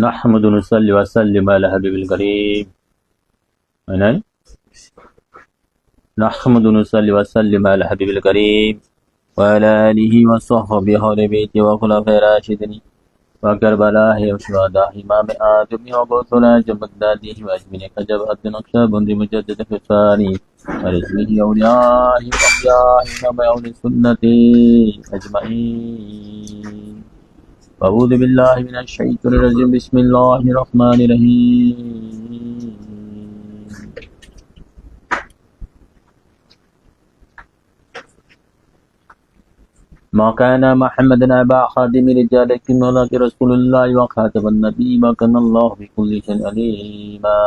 نحمد ونصلي وسلم على حبيب الكريم. نحمد ونصلي وسلم على حبيب الكريم وعلى آله وصحبه أهل بيته وخلفاء الراشدين وكربلائه وشهداء إمام آدم وبطلنا جمداته وأجمعين كجبهة نقشبند مجدد في الثاني ورسله أوليائه وأوليائه كما أولي السنة أجمعين. أعوذ بالله من الشيطان الرجيم. بسم الله الرحمن الرحيم. ما كان محمد أبا أحد من رجالكم ولكن رسول الله وخاتم النبي وكان الله بكل شيء عليما.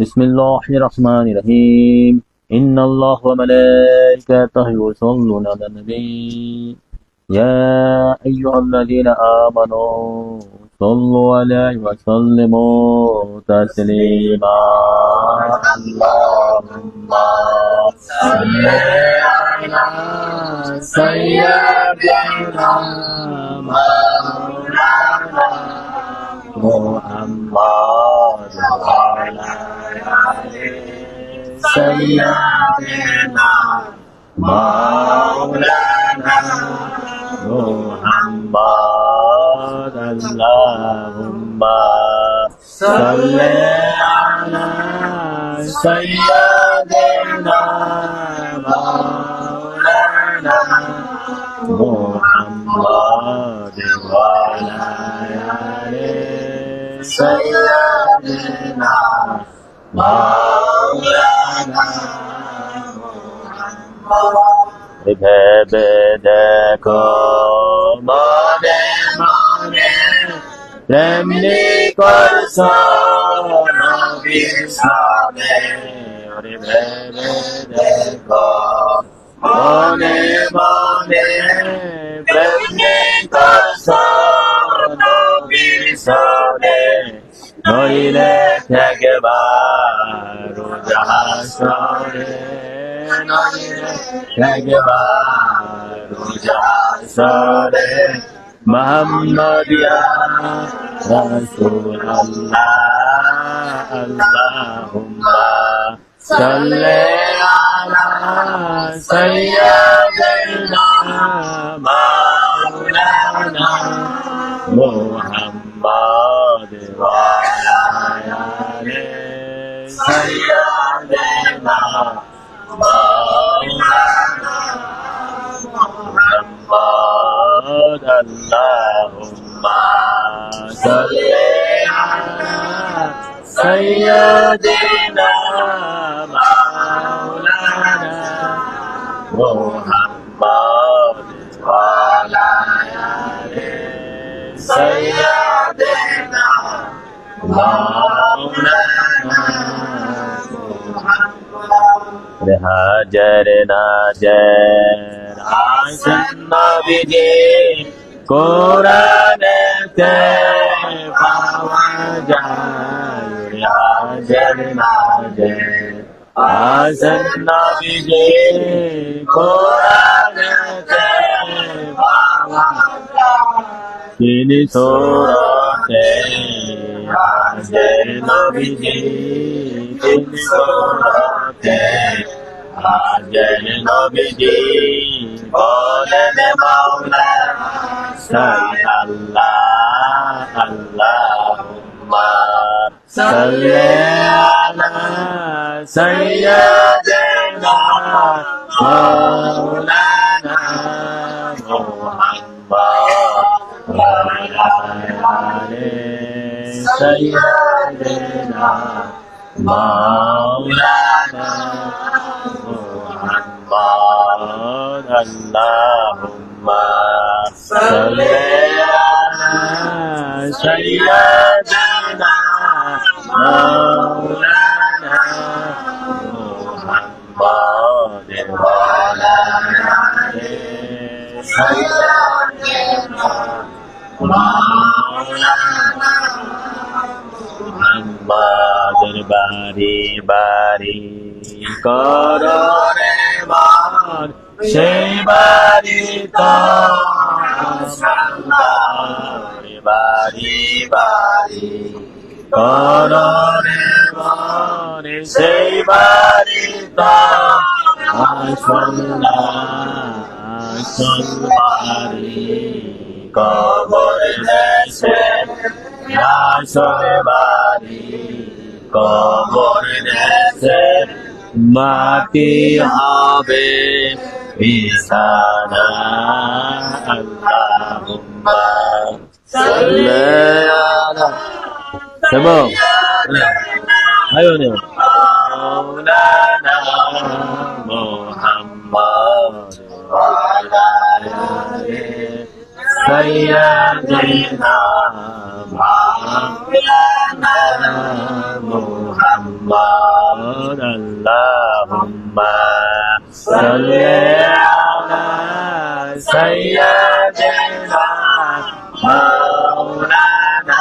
بسم الله الرحمن الرحيم. إن الله وملائكته يصلون على النبي يا أيها الذين آمنوا صلوا عليه وسلموا تسليما. اللهم صل على سيدنا مولانا محمد وعلى آل سيدنا مولانا محمد. اللهم صل على سيدنا مولانا محمد وعلى آل سيدنا مولانا محمد. ভেবে দেখো মনে মনে তেমনি করছো নবীর সামনে। ওরে ভেবে দেখো মনে মনে তেমনি করছো নবীর সামনে। নইলে একবার জাহাসরে محمد يا رسول الله. اللهم صل على سيدنا مولانا محمد وعلى آل سيدنا مولانا محمد. اللهم صل على سيدنا مولانا محمد وعلى آل سيدنا مولانا محمد. হাজার নাজার হাসান নবীজি কোরআনেতে পাওয়া যায়। হাজার নাজার হাসান নবীজি কোরআনেতে পাওয়া যায়। তিনি সূরাতে হাজার নবীজি তিনি সূরাতে হাজার নবীজি বলেন মাওলা সাল্লাল্লাহু আল্লাহুম্মা সাল্লি আলা সাইয়্যিদিনা মাওলানা মুহাম্মদ ওয়া আলা আলি সাইয়্যিদিনা مولانا محمد. اللهم صل على سيدنا مولانا محمد وعلى آل سيدنا مولانا محمد. বাড়ি বাড়ি কররে মান সেই বাড়ি তো বাড়ি বাড়ি কররে মনে সেই বাড়ি তো আসল বাড়ি কবর দেশে আসল বাড়ি কবর দেশে মাটি হবে বিছানা আল্লাহুম্মা সাল্লি আলা Sebab ayo ni Maulana Muhammad wa ala alihi sayyidina Maulana Muhammad Allahumma salli ala sayyidina Maulana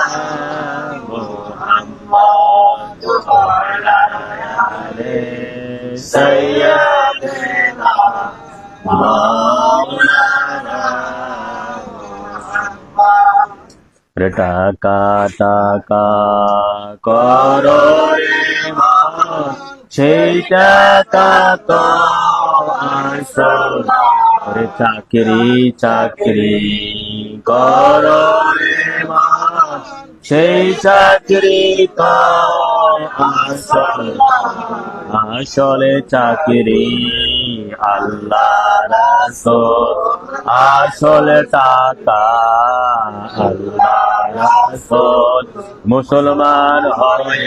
Muhammad wa ala alihi sayyidina Maulana টাকা টাকা করো রে মন সেই টাকা তো আসল রে চাকরি চাকরি করো রে মন সেই চাকরি তো আসল আসলে চাকরি আল্লাহ রাসূল আসলে টাকা আল্লাহ রাসূল মুসলমান হয়ে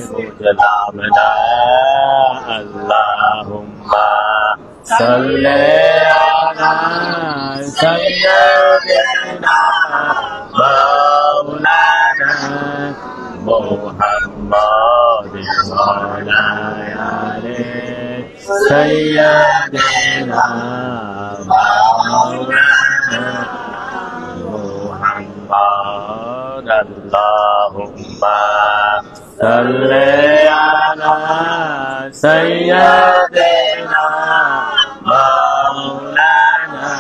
বুঝলাম না আল্লাহুম্মা সাল্লি আলা সাইয়্যিদিনা মাওলানা মুহাম্মাদ ওয়া আলা আলিহি sayyidina maulana Muhammad Allahumma salli ala sayyidina maulana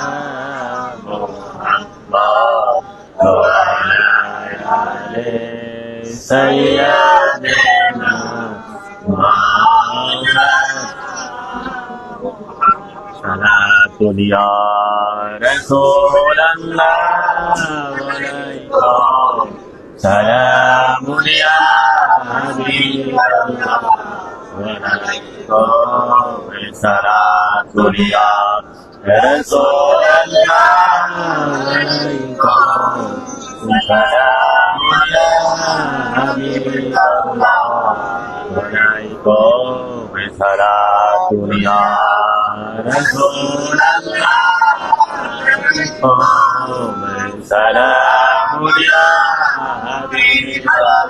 Muhammad wa ala alihi sayyidina maulana Salatun ya Rasulallah Walaikum Salamun ya Habiballah Walaikum Salatun ya Rasulallah Walaikum Salamun ya Habiballah Walaikum Salatun ya Rasulallah Salamun ya Habiballah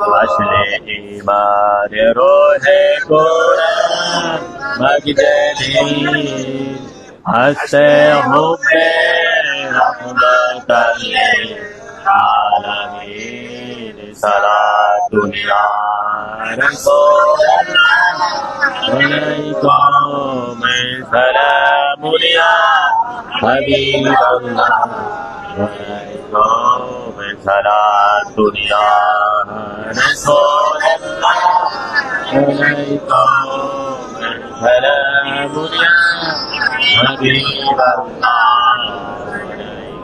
Asli iman rohe Quran Magdalin Hasse hubbe rahmatan lil alamin Salatun ya Rasulallah Walaikum Salamun ya Habiballah Walaikum Salatun ya Rasulallah Walaikum Salamun ya Habiballah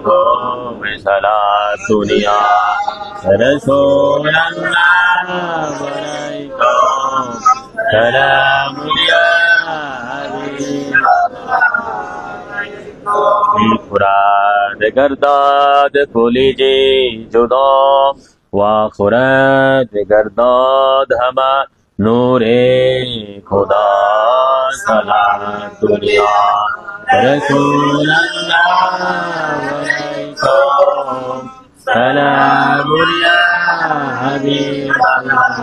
Walaikum Salatun ya Rasulallah Walaikum Salamun ya Quran gardad kolije juda wa Quran gardad hama nure khuda salatun ya Rasulallah walaikum salamun ya Habiballah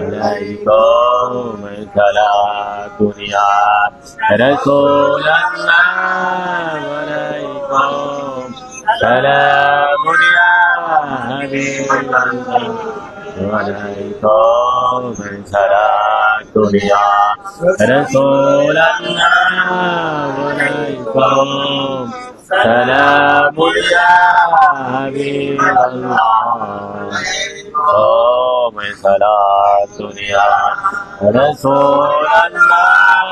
Walaikum Salatun ya Rasulallah Walaikum Salamun ya Habiballah Walaikum Salatun ya Rasulallah Walaikum عليكم سلام يا حبيب الله قوم صلاة يا رسول الله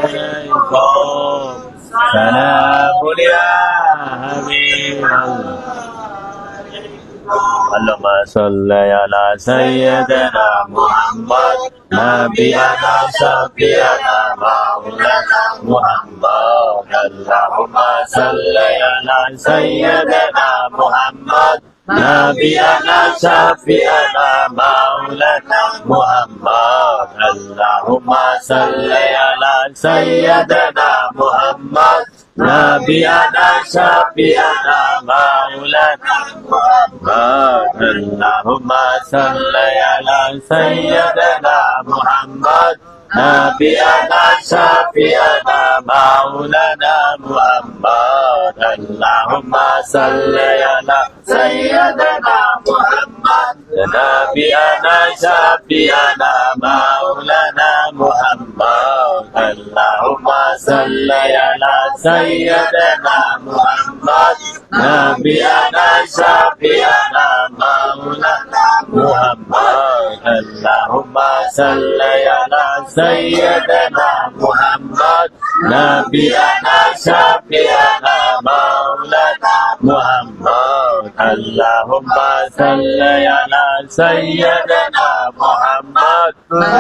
عليكم سلام يا حبيب الله اللهم صل على سيدنا محمد نبينا شفيعنا مولانا محمد اللهم صل على سيدنا محمد نبينا شفيعنا مولانا محمد اللهم صل على سيدنا محمد نبينا شفيعنا مولانا محمد اللهم صل على سيدنا محمد نبينا شفيعنا مولانا محمد اللهم صل على سيدنا محمد نبينا شفيعنا مولانا محمد اللهم صل على سيدنا محمد نبينا شفيعنا مولانا محمد اللهم صل على سيدنا محمد نبينا شفيعنا مولانا محمد اللهم صل على سيدنا محمد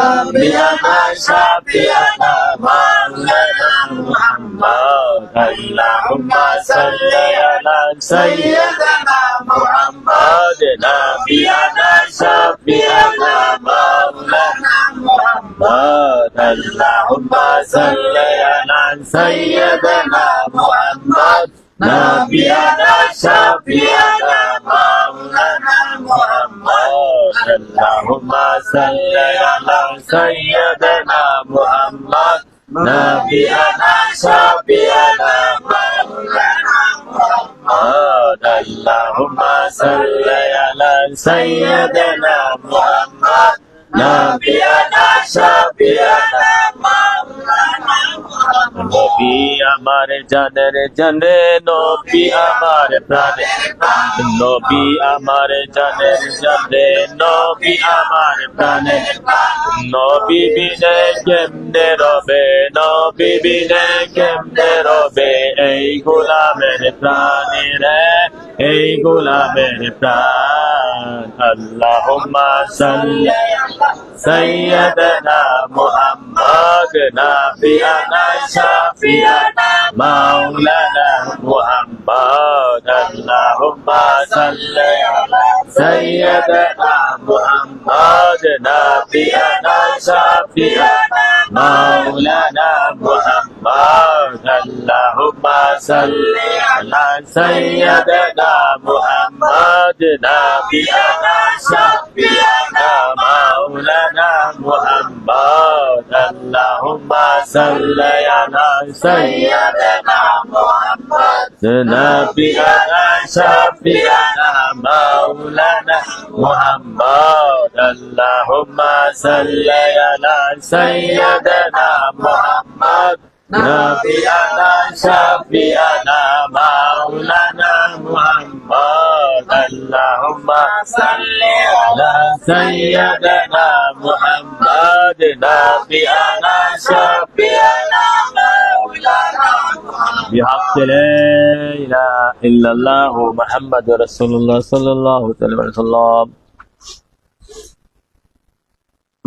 نبينا شفيعنا مولانا محمد اللهم صل على سيدنا محمد نبينا شفيعنا مولانا محمد اللهم صل على سيدنا محمد نبينا شفيعنا مولانا محمد اللهم صل على سيدنا محمد نبينا شفيعنا مولانا محمد اللهم صل على سيدنا محمد نبينا شفيعنا مولانا محمد নবী আমার জানের জানে নবী আমার প্রাণের প্রাণ নবী আমার জানের জানে নবী আমার প্রাণের প্রাণ নবী বিনে কেমনে রবে নবী বিনে কেমনে রবে এই গোলামের প্রাণী রে এই গোলামের প্রাণ আল্লাহুম্মা সাল্লি আলা সাইয়্যিদিনা মুহাম্মদ নাবিয়ানা শাফিয়ানা মাওলানা মুহাম্মদ আল্লাহুম্মা সাল্লি আলা সাইয়্যিদিনা মুহাম্মদ নাবিয়ানা শাফিয়ানা মাওলানা মুহাম্মদ আল্লাহুম্মা সাল্লি আলা সাইয়্যিদিনা মুহাম্মদ নাবিয়ানা শাফিয়ানা মাওলানা মুহাম্মদ আল্লাহুম্মা সাল্লি আলা সাইয়্যিদিনা মুহাম্মদ নাবিয়ানা শাফিয়ানা মাওলানা মুহাম্মদ আল্লাহুম্মা সাল্লি আলা সাইয়্যিদিনা মুহাম্মদ نبينا شفيعنا مولانا محمد اللهم صل على سيدنا محمد نبينا شفيعنا مولانا محمد بحق لا اله الا الله محمد رسول الله صلى الله عليه وسلم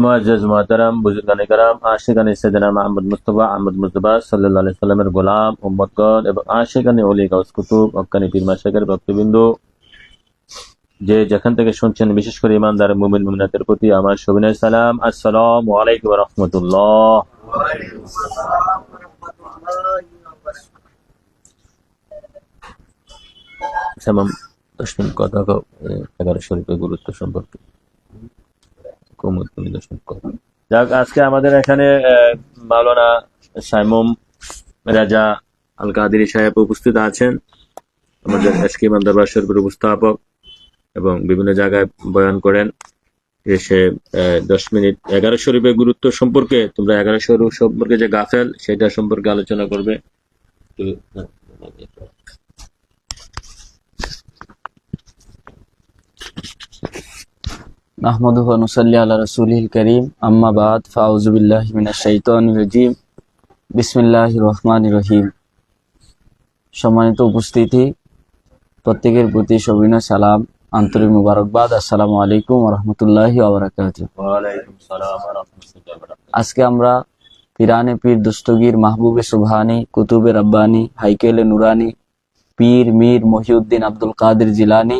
মুআজ্জাজ মুহতারাম বুজুর্গানে کرام আশিকানে সাইয়েদনা মুহাম্মদ মুস্তাফা আহমদ মুজতবা সাল্লাল্লাহু আলাইহি সাল্লামের গোলাম উম্মতগণ এবং আশিকানে ওলি গাউস কুতুব হক্কানি পীর মাশায়েখের ভক্তবৃন্দ যে যেখান থেকে শুনছেন বিশেষ করে ইমানদার মুমিন মুমিনাতের প্রতি আমার শুভেচ্ছা সালাম আসসালামু আলাইকুম ওয়া রাহমাতুল্লাহ ওয়া আলাইকুম আসসালাম ওয়া রাহমাতুল্লাহি ওয়া বারাকাতুহু সালাম 10 মিনিট কথা কও 11 শরীফের গুরুত্ব সম্পর্কে যাক আজকে আমাদের এখানে মাওলানা সাইমুম রাজা আল কাদেরী সাহেব উপস্থিত আছেন আমাদের এসকে ইমাম দরবার শরীফের উপস্থাপক এবং বিভিন্ন জায়গায় বয়ান করেন এসে 10 মিনিট 11 শরীফের গুরুত্ব সম্পর্কে তোমরা 11 শরীফ সম্পর্কে যে গাফেল সেটা সম্পর্কে আলোচনা করবে নাহমাদুহু ওয়া নুসাল্লি আলা রাসূলিল কারীম, আম্মা বাদ, ফাউযু বিল্লাহি মিনাশ শাইতানির রাজীম, বিসমিল্লাহির রহমানির রহিম। সম্মানিত উপস্থিতি, প্রত্যেকের প্রতি সবিনয় সালাম, আন্তরিক মুবারকবাদ। আসসালামু আলাইকুম ওয়া রাহমাতুল্লাহি ওয়া বারাকাতুহু। আজকে আমরা পিরানে পীর দস্তগীর মাহবুবে সুবহানি, কুতুবে রব্বানি, হাইকেলে নুরানি, পীর মীর মহিউদ্দিন আব্দুল কাদের জিলানী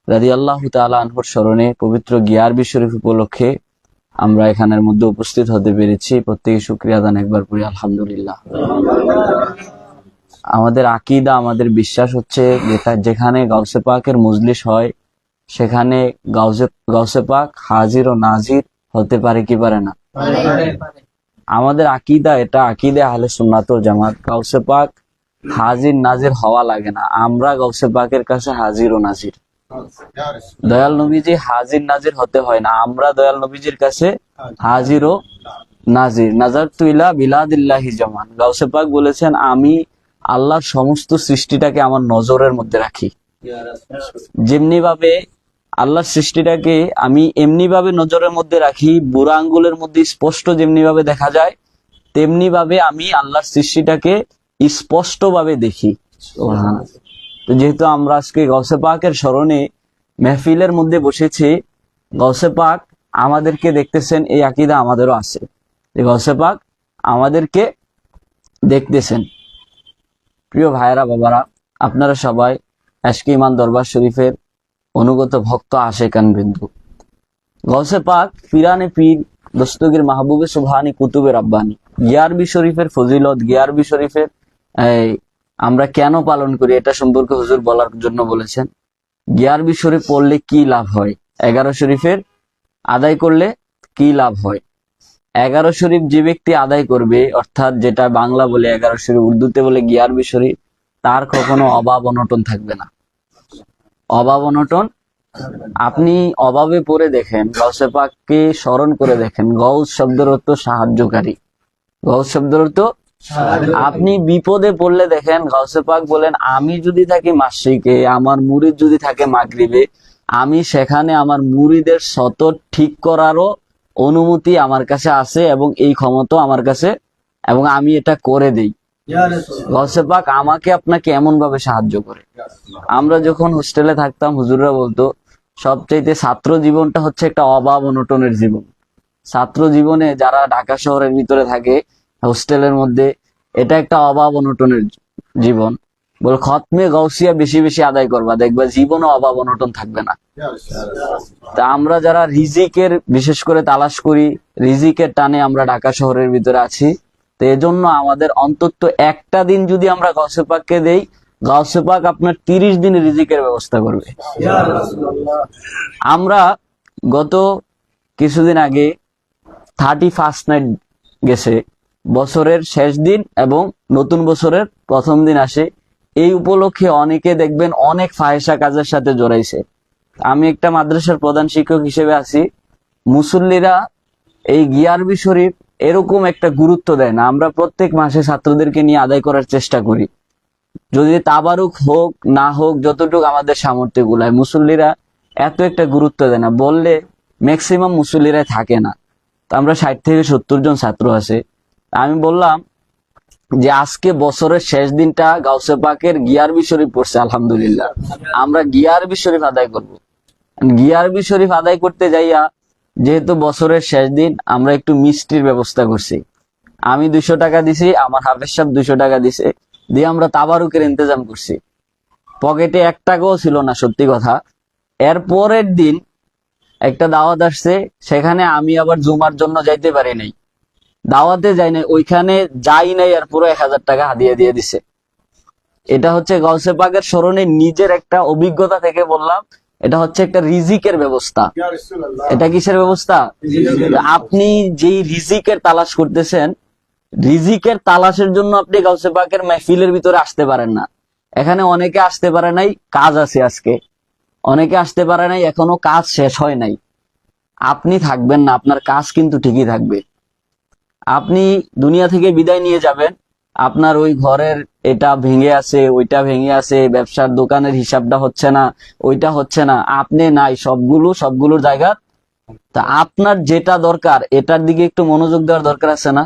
রাদিয়াল্লাহু তাআলা আনহুর স্মরণে পবিত্র গিয়ারবি শরীফ উপলক্ষে আমরা এখানের মধ্যে উপস্থিত হতে পেরেছি। প্রত্যেকে শুকরিয়া আদান একবার পড়ি আলহামদুলিল্লাহ। আমাদের আকীদা, আমাদের বিশ্বাস হচ্ছে যেখানে গাউসে পাকের মজলিস হয় সেখানে গাউসে পাক হাজির ও নাজির হতে পারে কি পারে না? আমাদের আকীদা এটা, আকীদা আহলে সুন্নাত ওয়াল জামাত। গাউসে পাক হাজির নাজির হওয়া লাগে না, আমরা গাউসে পাকের কাছে হাজির ও নাজির। দয়াল নবীজি হাজির নাজির হতে হয় না, আমরা দয়াল নবীজির কাছে হাজির ও নাজির। নাজারতু ইলা বিলাদিল্লাহি জামান। গাউসে পাক বলেছেন, আমি আল্লাহর সমস্ত সৃষ্টিটাকে আমার নজরের মধ্যে রাখি। যেমনি ভাবে আল্লাহর সৃষ্টিটাকে আমি এমনি ভাবে নজরের মধ্যে রাখি, বুড়া আঙ্গুলের মধ্যে স্পষ্ট যেমনি ভাবে দেখা যায়, তেমনি ভাবে আমি আল্লাহর সৃষ্টিটাকে স্পষ্ট ভাবে দেখি। তো যেহেতু আমরা আজকে গাউসে পাকের স্মরণে মেহফিলের মধ্যে বসেছি, গাউসে পাক আমাদেরকে দেখতেছেন, এই আকীদা আমাদেরও আছে যে গাউসে পাক আমাদেরকে দেখতেছেন। প্রিয় ভাইয়েরা, বাবারা, আপনারা সবাই আজকে ইমান দরবার শরীফের অনুগত ভক্ত আশেকান বিন্দু। গাউসে পাক পিরানে পীর দস্তগীর মাহবুবে সুবহানি, কুতুবে রব্বানি, গিয়ারবি শরীফের ফজিলত, গিয়ারবি শরীফের আমরা কেন পালন করি এটা সম্পর্কে হুজুর বলার জন্য বলেছেন। গিয়ারবি শরীফ পড়লে কি লাভ হয়, 11 শরীফের আদায় করলে কি লাভ হয়। 11 শরীফ যে ব্যক্তি আদায় করবে, অর্থাৎ যেটা বাংলা বলে 11 শরীফ, উর্দুতে বলে গিয়ারবি শরীফ, তার কখনো অভাব অনটন থাকবে না। অভাব অনটন, আপনি অভাবে পড়ে দেখেন, গাউসে পাককে স্মরণ করে দেখেন। গৌস শব্দের অর্থ সাহায্যকারী। গৌস শব্দের অর্থ, আপনি বিপদে পড়লে দেখেন গাউসে পাক বলেন, আমি যদি থাকি মাশরিকে, আমার মুরিদ যদি থাকে মাগরিবে, আমি সেখানে আমার মুরিদের সতর ঠিক করারও অনুমতি আমার কাছে আছে এবং এই ক্ষমতা আমার কাছে, এবং আমি এটা করে দেই। গাউসে পাক আমাকে আপনাকে এমন ভাবে সাহায্য করে। আমরা যখন হোস্টেলে থাকতাম, হুজুররা বলতো সবচাইতে ছাত্র জীবনটা হচ্ছে একটা অভাব অনটনের জীবন। ছাত্র জীবনে যারা ঢাকা শহরের ভিতরে থাকে হোস্টেলের মধ্যে, এটা একটা অভাব অনটনের জীবন। বল খতমে গাউসিয়া বেশি বেশি আদায় করবা, দেখবা জীবনও অভাব অনটন থাকবে না। তা আমরা যারা রিজিকের বিশেষ করে তালাশ করি, রিজিকের টানে আমরা ঢাকা শহরের ভিতরে আছি, তো এজন্য আমাদের অন্তত একটা দিন যদি আমরা গাউসে পাককে দেই, গাউসে পাক আপনার 30 দিনের রিজিকের ব্যবস্থা করবে। আমরা গত কিছুদিন আগে 31 নাইট গেছে, বছরের শেষ দিন এবং নতুন বছরের প্রথম দিন আসে। এই উপলক্ষে অনেকে দেখবেন অনেক ফাহেসা কাজের সাথে জড়াইছে। আমি একটা মাদ্রাসার প্রধান শিক্ষক হিসেবে আছি, মুসল্লিরা এই গিয়ারবি শরীফ এরকম একটা গুরুত্ব দেয় না। আমরা প্রত্যেক মাসে ছাত্রদেরকে নিয়ে আদায় করার চেষ্টা করি, যদি তাবারুক হোক না হোক, যতটুকু আমাদের সামর্থ্য গুলায়। মুসল্লিরা এত একটা গুরুত্ব দেয় না, বললে ম্যাক্সিমাম মুসল্লিরাই থাকে না। তো আমরা 60 থেকে 70 জন ছাত্র আছে। আমি বললাম যে আজকে বছরের শেষ দিনটা গাউসে পাকের গিয়ারবি শরীফ পড়ছে, আলহামদুলিল্লাহ, আমরা গিয়ারবি শরীফ আদায় করব। গিয়ারবি শরীফ আদায় করতে যাইয়া, যেহেতু বছরের শেষ দিন, আমরা একটু মিষ্টির ব্যবস্থা করছি। আমি 200 টাকা দিছি, আমার হাফেজ সাহেব 200 টাকা দিছে, দিয়ে আমরা তাবারুকের ইন্তজাম করছি। পকেটে 1 টাকাও ছিল না, সত্যি কথা। এর পরের দিন একটা দাওয়াত আসছে, সেখানে আমি আবার জুমার জন্য যাইতে পারি নাই, দাওয়াতে যাই নাই, ওইখানে যাই নাই, আর পুরো 1000 টাকা হাদিয়া দিয়ে দিছে। এটা হচ্ছে গাউসে পাকের স্মরণে নিজের একটা অভিজ্ঞতা থেকে বললাম, এটা হচ্ছে একটা রিজিকের ব্যবস্থা। এটা কিসের ব্যবস্থা? আপনি যেই রিজিকের তালাশ করতেছেন, রিজিকের তালাশের জন্য আপনি গাউসে পাকের মাহফিলের ভিতরে আসতে পারেন না। এখানে অনেকে আসতে পারে নাই, কাজ আছে আজকে। অনেকে আসতে পারে নাই, এখনো কাজ শেষ হয় নাই। আপনি থাকবেন না, আপনার কাজ কিন্তু ঠিকই থাকবে। আপনি দুনিয়া থেকে বিদায় নিয়ে যাবেন, আপনার ওই ঘরের এটা ভেঙে আছে, ওইটা ভেঙে আছে, ব্যবসার দোকানের হিসাবটা হচ্ছে না, ওইটা হচ্ছে না, আপনি নাই, সবগুলোর জায়গা। তা আপনার যেটা দরকার এটার দিকে একটু মনোযোগ দেওয়ার দরকার আছে না?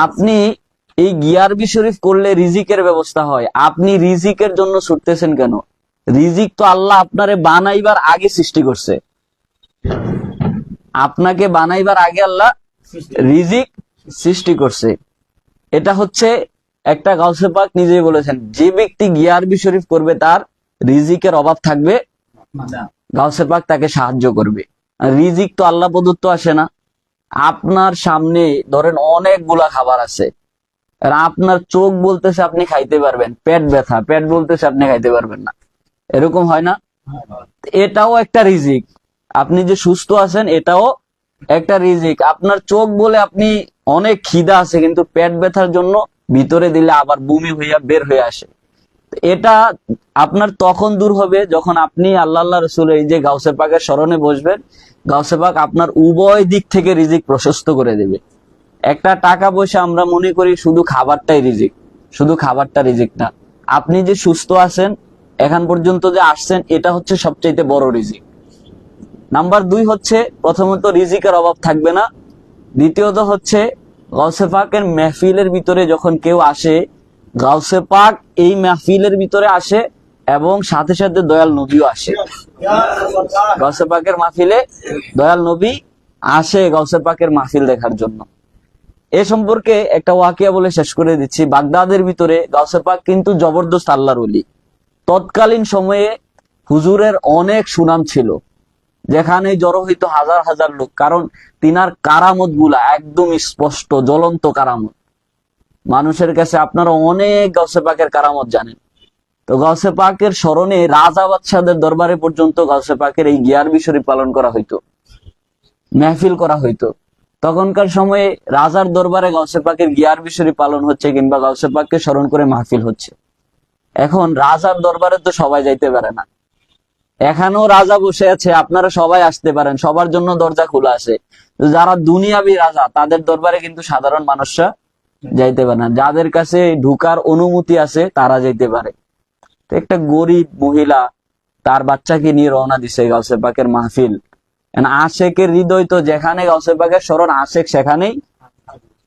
আপনি এই গিয়ারবি শরীফ করলে রিজিকের ব্যবস্থা হয়, আপনি রিজিকের জন্য ছুটতেছেন কেন? রিজিক তো আল্লাহ আপনারে বানাইবার আগে সৃষ্টি করছে, আপনাকে বানাইবার আগে আল্লাহ রিজিক সৃষ্টি করছে। এটা হচ্ছে একটা গাউসে পাক নিজেই বলেছেন, যে ব্যক্তি গিয়ারবি শরীফ করবে তার রিজিকের অভাব থাকবে, গাউসে পাক তাকে সাহায্য করবে। আর রিজিক তো আল্লাহ প্রদত্ত আসে না। আপনার সামনে ধরেন অনেকগুলা খাবার আছে, আর আপনার চোখ বলতেছে আপনি খাইতে পারবেন, পেট ব্যথা, পেট বলতেছে আপনি খাইতে পারবেন না, এরকম হয় না? এটাও একটা রিজিক। আপনি যে সুস্থ আছেন এটাও একটা রিজিক। আপনার চোখ বলে আপনি অনেক খিদা আছে, কিন্তু পেট ব্যথার জন্য ভিতরে দিলে আবার বমি হইয়া বের হয়ে আসে। এটা আপনার তখন দূর হবে যখন আপনি আল্লাহ রসুল এই যে গাউসে পাকের স্মরণে বসবেন। গাউসে পাক আপনার উভয় দিক থেকে রিজিক প্রশস্ত করে দেবে। একটা টাকা পয়সা আমরা মনে করি শুধু খাবারটাই রিজিক, শুধু খাবারটা রিজিক না। আপনি যে সুস্থ আছেন, এখন পর্যন্ত যে আসছেন, এটা হচ্ছে সবচেয়ে বড় রিজিক। নাম্বার 2 হচ্ছে, প্রথমত রিজিকের অভাব থাকবে না। দ্বিতীয়ত হচ্ছে গাউসে পাকের মেহফিলের ভিতরে যখন কেউ আসে, গাউসে পাক এই মেহফিলের ভিতরে আসে এবং সাথে সাথে দয়াল নবীও আসে। গাউসে পাকের মাহফিলে দয়াল নবী আসে গাউসে পাকের মাহফিল দেখার জন্য। এ সম্পর্কে একটা ওয়াকিয়া বলে শেষ করে দিচ্ছি। বাগদাদের ভিতরে গাউসে পাক কিন্তু জবরদস্ত আল্লাহর ওলি। তৎকালীন সময়ে হুজুরের অনেক সুনাম ছিল, যেখানে জড়ো হইতো হাজার হাজার লোক, কারণ তিনার কারামত গুলা একদম স্পষ্ট, জ্বলন্ত কারামত। মানুষের কাছে আপনারা অনেক গাউসে পাকের কারামত জানেন। তো গাউসে পাকের স্মরণে রাজা বাদশাদের দরবারে পর্যন্ত গাউসে পাকের এই গিয়ারবি শরীফ পালন করা হইতো, মেহফিল করা হইতো। তখনকার সময়ে রাজার দরবারে গাউসে পাকের গিয়ারবি শরীফ পালন হচ্ছে, কিংবা গাউসে পাককে স্মরণ করে মাহফিল হচ্ছে। এখন রাজার দরবারে তো সবাই যাইতে পারে না, এখানেও রাজা বসে আছে, আপনারা সবাই আসতে পারেন, সবার জন্য দরজা খোলা আছে। যারা দুনিয়াবি রাজা তাদের দরবারে কিন্তু সাধারণ মানুষরা যাইতে পারে না, যাদের কাছে ঢুকার অনুমতি আছে তারা যাইতে পারে। তো একটা গরিব মহিলা তার বাচ্চাকে নিয়ে রওনা দিছে গাউসে পাকের মাহফিল। আশেকের হৃদয় তো যেখানে গাউসে পাকের স্মরণ, আশেক সেখানেই।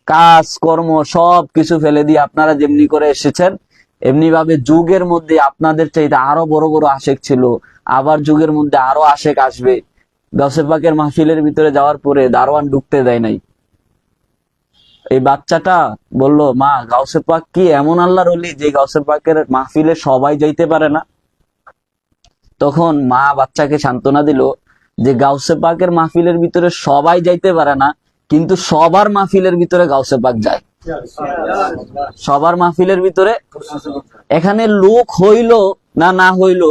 কাজ কর্ম সব কিছু ফেলে দিয়ে আপনারা যেমনি করে এসেছেন, এমনি ভাবে যুগের মধ্যে আপনাদের চাইতে আরো বড় বড় আশেক ছিল, আবার যুগের মধ্যে আরো আশেক আসবে। গাউসে পাকের মাহফিলের ভিতরে যাওয়ার পরে দারোয়ান ঢুকতে দেয় নাই। এই বাচ্চাটা বলল, মা, গাউসে পাক কি এমন আল্লাহর ওলি যে গাউসে পাকের মাহফিলে সবাই যাইতে পারে না? তখন মা বাচ্চাকে সান্ত্বনা দিল যে গাউসে পাকের মাহফিলের ভিতরে সবাই যাইতে পারে না, কিন্তু সবার মাহফিলের ভিতরে গাউসে পাক যায়। সবার মাহফিলের ভিতরে, এখানে লোক হইল না না হইল,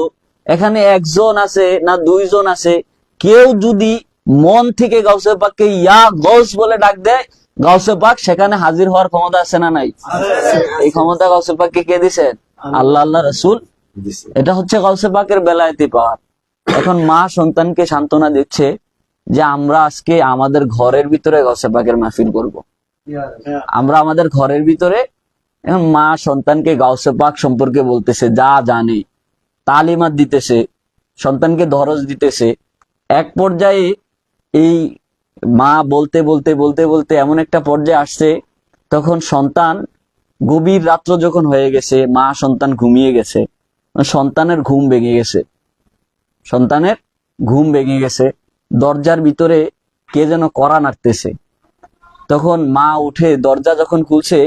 এখানে একজন আছে না দুইজন আছে, কেউ যদি মন থেকে গাউসে পাককে ইয়া গৌস বলে ডাক দেয়, গাউসে পাক সেখানে হাজির হওয়ার ক্ষমতা আছে না নাই? এই ক্ষমতা গাউসে পাককে কে দিছেন? আল্লাহ রসুল। এটা হচ্ছে গাউসে পাকের বেলায়েতি পাওয়ার। এখন মা সন্তানকে সান্ত্বনা দিচ্ছে যে আমরা আজকে আমাদের ঘরের ভিতরে গাউসে পাকের মাহফিল করব। আমরা আমাদের ঘরের ভিতরে। এখন মা সন্তানকে গাউসে পাক সম্পর্কে বলতেছে, যা জানে তালিমাত দিতেছে, সন্তানকে দরজ দিতেছে। এক পর্যায়ে এই মা বলতে বলতে বলতে বলতে এমন একটা পর্যায়ে আসছে, তখন সন্তান, গভীর রাত্র যখন হয়ে গেছে, মা সন্তান ঘুমিয়ে গেছে, সন্তানের ঘুম ভেঙে গেছে, সন্তানের ঘুম ভেঙে গেছে। দরজার ভিতরে কে যেন কড়া নাড়তেছে। তখন মা উঠে দরজা যখন খুলছে,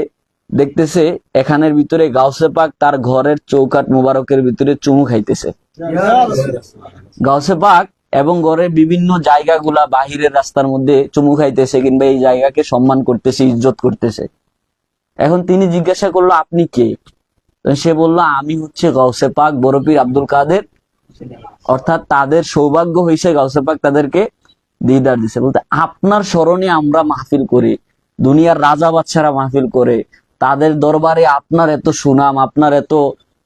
দেখতেছে এখানের ভিতরে গাউসে পাক তার ঘরের চৌকাট মোবারকের ভিতরে চুমু খাইতেছে। গাউসে পাক এবং ঘরের বিভিন্ন জায়গাগুলা, বাহিরের রাস্তার মধ্যে চুমু খাইতেছে, কিংবা এই জায়গাকে সম্মান করতেছে, ইজ্জত করতেছে। এখন তিনি জিজ্ঞাসা করলো, আপনি কে? সে বলল, আমি হচ্ছে গাউসে পাক বড় পীর আব্দুল কাদের। অর্থাৎ তাদের সৌভাগ্য হয়েছে গাউসে পাক তাদেরকে দিদার দিছে। বলতে আপনার স্মরণে আমরা মাহফিল করি, দুনিয়ার রাজা বাদশারা মাহফিল করে, তাদের দরবারে আপনার এত সুনাম, আপনার এত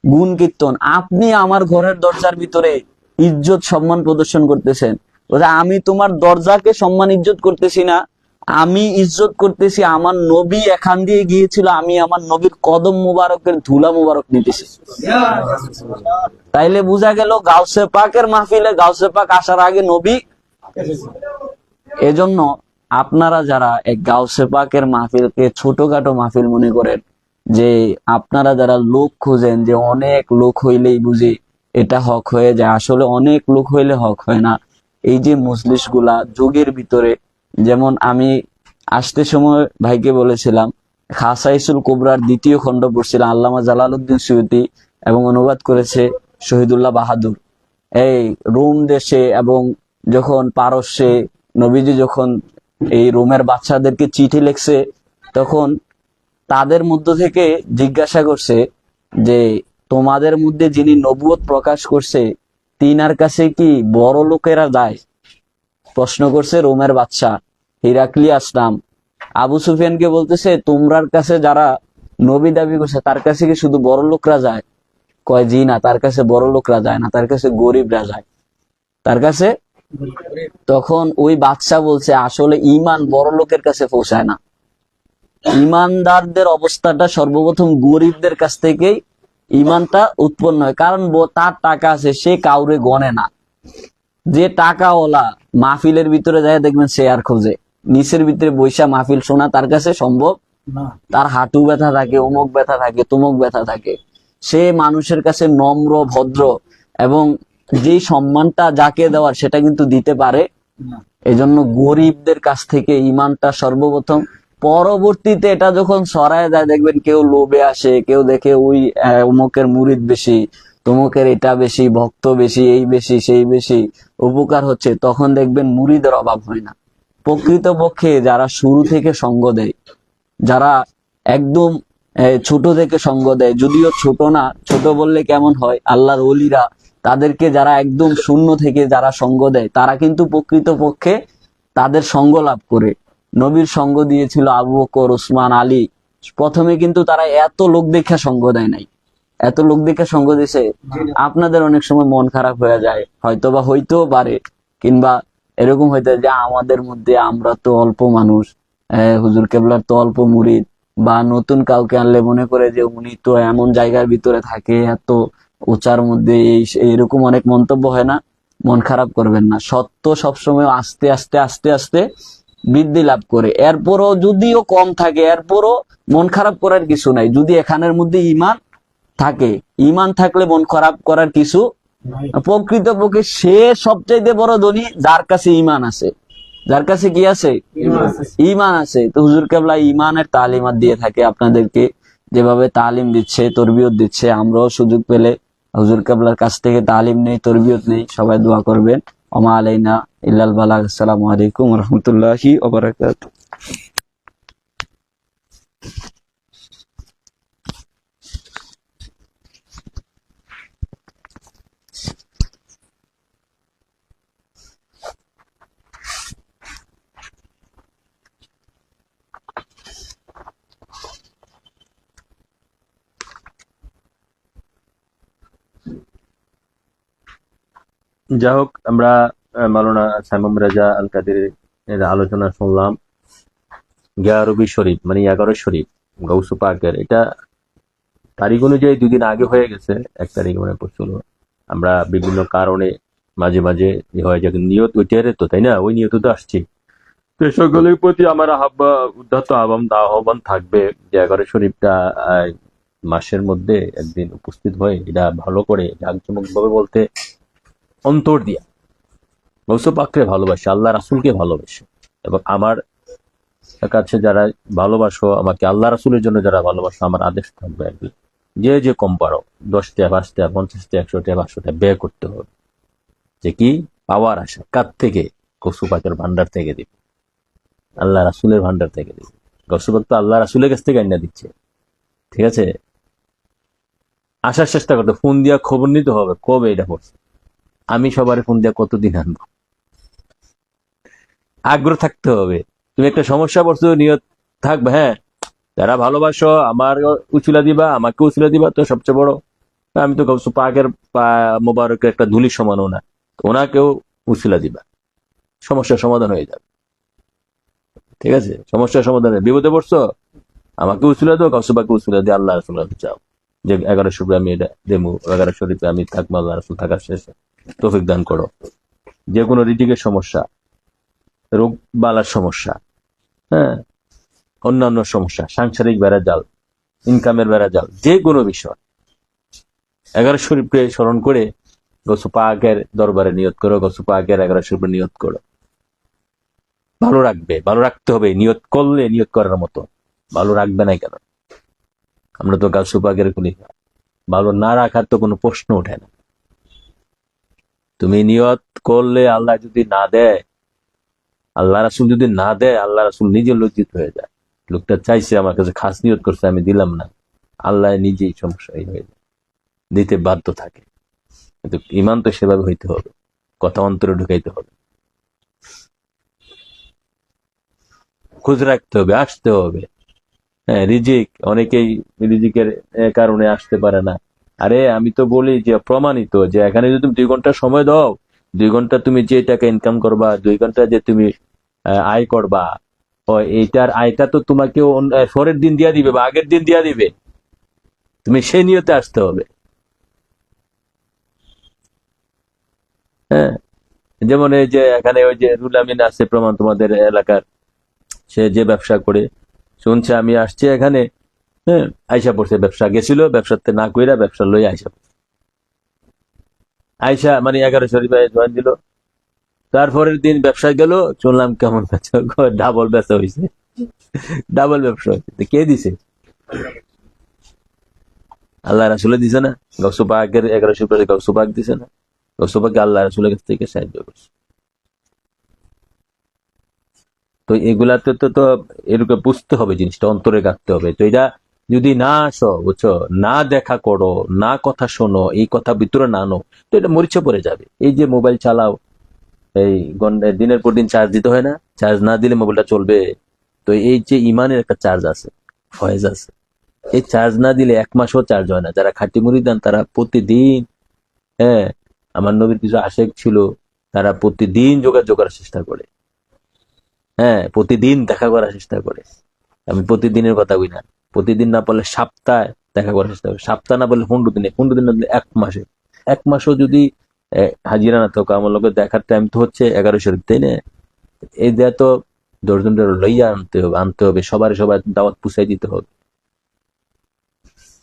গুণ কীর্তন, আপনি আমার ঘরের দরজার ভিতরে ইজ্জত সম্মান প্রদর্শন করতেছেন। বলতে আমি তোমার দরজাকে সম্মান ইজ্জত করতেছি না, আমি ইজ্জত করতেছি, আমার নবী এখান দিয়ে গিয়েছিল, আমি আমার নবীর কদম মুবারকের ধুলা মুবারক নিতেছি। তাইলে বোঝা গেল গাউসে পাকের মাহফিলে গাউসে পাক আসার আগে নবী। এজন্য আপনারা যারা এক গাউসে পাকের মাহফিলকে ছোটখাটো মাহফিল মনে করেন, যে আপনারা যারা লোক খোঁজেন যে অনেক লোক হইলেই বুঝি এটা হক হয়ে যায়, আসলে অনেক লোক হইলে হক হয় না। এই যে মজলিস গুলা যুগের ভিতরে, যেমন আমি আসতে সময় ভাইকে বলেছিলাম খাসাইসুল কুবরার 2য় খণ্ড পড়ছিলাম, আল্লামা জালালউদ্দিন সুয়ুতী, এবং অনুবাদ করেছে শহীদুল্লাহ বাহাদুর। এই রোম দেশে এবং যখন পারস্যে নবীজি যখন এই রোমের বাচ্চাদেরকে চিঠি লিখছে, তখন তাদের মধ্য থেকে জিজ্ঞাসা করছে যে তোমাদের মধ্যে যিনি নবুয়ত প্রকাশ করছে তিনার কাছে কি বড় লোকেরা যায়? প্রশ্ন করছে রোমের বাদশা হিরাক্লিয়াস নাম। আবু সুফিয়ানকে বলতেছে তোমরার কাছে যারা নবী দাবি করছে তার কাছে কি শুধু বড় লোকরা যায়? কয় জি না, তার কাছে বড় লোকরা যায় না, তার কাছে গরিবরা যায়, তার কাছে। তখন ওই বাদশা বলছে আসলে ইমান বড় লোকের কাছে পৌঁছায় না, ইমানদারদের অবস্থাটা সর্বপ্রথম গরিবদের কাছ থেকেই ইমানটা উৎপন্ন হয়, কারণ তার টাকা আছে, সে কাউরে গণে না। যে টাকাওয়ালা মাহফিলের ভিতরে যায় দেখবেন সে আর খোঁজে, নিচের ভিতরে বৈশা মাহফিল শোনা তার কাছে সম্ভব না। তার হাঁটু ব্যথা থাকে, অমুক ব্যথা থাকে, তুমুক ব্যথা থাকে। সে মানুষের কাছে নম্র ভদ্র এবং যে সম্মানটা যাকে দেওয়ার সেটা কিন্তু দিতে পারে। এজন্য গরিবদের কাছ থেকে ইমানটা সর্বপ্রথম, পরবর্তীতে এটা যখন ছড়ায় যায় দেখবেন কেউ লোভে আসে, কেউ দেখে ওই অমুকের মুরিদ বেশি, তমুকের এটা বেশি, ভক্ত বেশি, এই বেশি সেই বেশি, উপকার হচ্ছে, তখন দেখবেন মুরিদের অভাব হয় না। প্রকৃতপক্ষে যারা শুরু থেকে সঙ্গ দেয়, যারা একদম ছোট থেকে সঙ্গ দেয়, যদিও ছোট না, ছোট বললে কেমন হয়, আল্লাহর ওলিরা তাদেরকে যারা একদম শূন্য থেকে যারা সঙ্গ দেয় তারা কিন্তু প্রকৃতপক্ষে তাদের সঙ্গ লাভ করে। নবীর সঙ্গ দিয়েছিল আবু বকর, উসমান, আলী। প্রথমে কিন্তু তারা এত লোক দেখা সঙ্গ দেয় নাই, এত লোক দেখে সঙ্গ দিছে। আপনাদের অনেক সময় মন খারাপ হয়ে যায়, হয়তোবা হইতেও পারে, কিংবা এরকম হইতে যে আমাদের মধ্যে আমরা তো অল্প মানুষ, হুজুর কেবলার তো অল্প মুরিদ, বা নতুন কাউকে আনলে মনে করে যে উনি তো এমন জায়গার ভিতরে থাকে, এত উঁচার মধ্যে, এইরকম অনেক মন্তব্য হয় না। মন খারাপ করবেন না, সত্য সবসময় আস্তে আস্তে আস্তে আস্তে বৃদ্ধি লাভ করে। এরপরও যদিও কম থাকে, এরপরও মন খারাপ করার কিছু নাই, যদি এখানের মধ্যে ইমান থাকে। ইমান থাকলে মন খারাপ করার কিছু। প্রকৃতপক্ষে সে সবচাইতে বড় ধনী যার কাছে ইমান আছে, যার কাছে কি আছে? ইমান আছে। তো হুজুর কেবলা ইমানের তালিমাত দিয়ে থাকে আপনাদেরকে, যেভাবে তালিম দিচ্ছে, তরবিয়ত দিচ্ছে, আমরাও সুযোগ পেলে হুজুর কেবলার কাছ থেকে তালিম নেই, তরবিয়ত নেই। সবাই দোয়া করবেন। ওমা আলাইনা ইল্লাল বালাগ। আসসালামু আলাইকুম ওয়া রাহমাতুল্লাহি ওয়া বারাকাতুহু। যাই হোক, আমরা মাওলানা সাইমুম রাজা আল কাদের আলোচনা শুনলাম। 11 শরীফ মানে 11 শরীফ গৌস পাকের, এটা তারিখ অনুযায়ী 2 দিন আগে হয়ে গেছে, 1 তারিখ মানে পড়ছিল। আমরা বিভিন্ন কারণে মাঝে মাঝে হয়ে যায়, নিয়ত ওইটারে তো, তাই না? ওই নিয়ত তো আসছি। তো সকলের প্রতি আমার উদ্ধত আহ্বান থাকবে যে 11 শরীফটা মাসের মধ্যে একদিন উপস্থিত হয়ে এটা ভালো করে জাঁকজমক ভাবে বলতে, অন্তর দিয়া গৌস পাককে ভালোবাসে, আল্লাহ রাসুলকে ভালোবাসে, এবং আমার কাছে যারা ভালোবাসো, আমাকে আল্লাহ রাসুলের জন্য যারা ভালোবাসো, আমার আদেশ থাকবে একদিন যে কম পারো 10 টাকা, 5 টাকা, 50 টাকা, 100 টাকা, 500 টাকা ব্যয় করতে হবে। যে কি পাওয়ার আশা কার থেকে? গৌস পাকের ভান্ডার থেকে দিবে, আল্লাহ রাসুলের ভান্ডার থেকে দিবে। গৌস পাক তো আল্লাহ রাসুলের কাছ থেকে আইনা দিচ্ছে, ঠিক আছে? আসার চেষ্টা করতে, ফোন দিয়া খবর নিতে হবে কবে এটা পড়ছে। আমি সবার ফোন দিয়া কতদিন আনবো? আগ্রহ থাকতে হবে। তুমি একটা সমস্যা পড়ছো, নিয়ত থাকবে, হ্যাঁ যারা ভালোবাসো আমার উচিলা দিবা, আমাকে উচিলা দিবা, তো সবচেয়ে বড় আমি তো গৌস পাকের মোবারকের একটা ধুলি সমানও না, ওনাকেও উচিলা দিবা, সমস্যার সমাধান হয়ে যাবে। ঠিক আছে, সমস্যার সমাধানে বিপদে পড়ছো, আমাকে উসিলা দাও, গাউসুবাকে উসিলা দিয়ে আল্লাহ রাসূল চাও যে 1100 রুপে আমি এটা দেবো, 1100 রুপে আমি থাকবো, আল্লাহ রাসূল থাকার শেষে তৌফিক দান করো। যে কোনো রিজিকের সমস্যা, রোগ বালার সমস্যা, হ্যাঁ, অন্যান্য সমস্যা, সাংসারিক বেড়াজাল, ইনকামের বেড়াজাল, যে কোনো বিষয় 1100 রুপে স্মরণ করে গৌসে পাকের দরবারে নিয়ত করো, গৌসে পাকের 1100 রুপে নিয়ত করো। ভালো রাখবে, ভালো রাখতে হবে, নিয়ত করলে নিয়ত করার মতো, ভালো রাখবে না কেন? আমরা তো গৌসে পাকের খলিফা, ভালো না রাখার তো কোনো প্রশ্ন ওঠে না। তুমি নিয়ত করলে আল্লাহ যদি না দেয়, আল্লাহ রাসূল যদি না দেয়, আল্লাহ রাসূল নিজে লজ্জিত হয়ে যায়। লোকটা চাইছে আমার কাছে, খাস নিয়ত করছে, আমি দিলাম না, আল্লাহ নিজেই সমস্যা হয়ে যায়, দিতে বাধ্য থাকে। কিন্তু ইমান তো সেভাবে হইতে হবে, কথা অন্তরে ঢুকাইতে হবে, খোঁজ রাখতে হবে, আসতে হবে। হ্যাঁ, রিজিক, অনেকেই রিজিকের কারণে আসতে পারে না। আরে আমি তো বলি যে প্রমাণিত যে এখানে যদি তুমি 2 ঘন্টা সময় দাও, 2 ঘন্টা তুমি যে টাকা ইনকাম করবা, 2 ঘন্টা যে তুমি আয় করবা, এইটার আয়টা তো তোমাকে পরের দিন দিয়া দিবে বা আগের দিন দিয়া দিবে। তুমি সেই নিয়তে আসতে হবে। হ্যাঁ, যেমন এই যে এখানে ওই যে রুল আমিন আছে প্রমাণ, তোমাদের এলাকার, সে যে ব্যবসা করে, শুনছে আমি আসছি এখানে, হ্যাঁ, আইসা পড়ছে, ব্যবসা গেছিল, ব্যবসাতে না কইরা ব্যবসা লই আইসা পড়ছে। আইসা মানে 1100 রুপয়ে জয়েন দিল, তারপরের দিন ব্যবসায় গেল, শুনলাম কেমন বেচা, ডাবল বেচা হয়েছে, ডাবল ব্যবসা হয়েছে। তো কে দিছে? আল্লাহ রাসূলে দিছে না? গৌসে পাকের 1100 রুপয়ে গৌসে পাক দিছে না? গৌসে পাক আল্লাহ রাসূলের কাছ থেকে সাহায্য করছে। তো এগুলাতে তো তো এরকম বুঝতে হবে, জিনিসটা অন্তরে রাখতে হবে। তো এটা যদি না আসো, বুঝছো, না দেখা করো, না কথা শোনো, এই কথা ভিতরে না আনো, তো এটা মরিচা পড়ে যাবে। এই যে মোবাইল চালাও, এই দিনের পর দিন চার্জ দিতে হয় না? চার্জ না দিলে মোবাইলটা চলবে? তো এই যে ইমানের একটা চার্জ আছে, ফয়েজ আছে, এই চার্জ না দিলে 1 মাসও চার্জ হয় না। যারা খাঁটি মুরিদান তারা প্রতিদিন, হ্যাঁ, আমার নবীর কিছু আশেক ছিল, তারা প্রতিদিন যোগাযোগ করার চেষ্টা করে, হ্যাঁ, প্রতিদিন দেখা করার চেষ্টা করে। আমি প্রতিদিনের কথা বলি না, প্রতিদিন না পারলে সপ্তাহে দেখা করার চেষ্টা করি, সপ্তাহ না পারলে 15 দিনে, 15 দিন না পারলে 1 মাসে। 1 মাসও যদি হাজিরা না থাকো, আমার লোকের দেখার টাইম তো হচ্ছে 1100, তাই না? এই দেয়া তো দশজনটা লইয়া আনতে হবে, সবার দাওয়াত পুষাই দিতে হবে।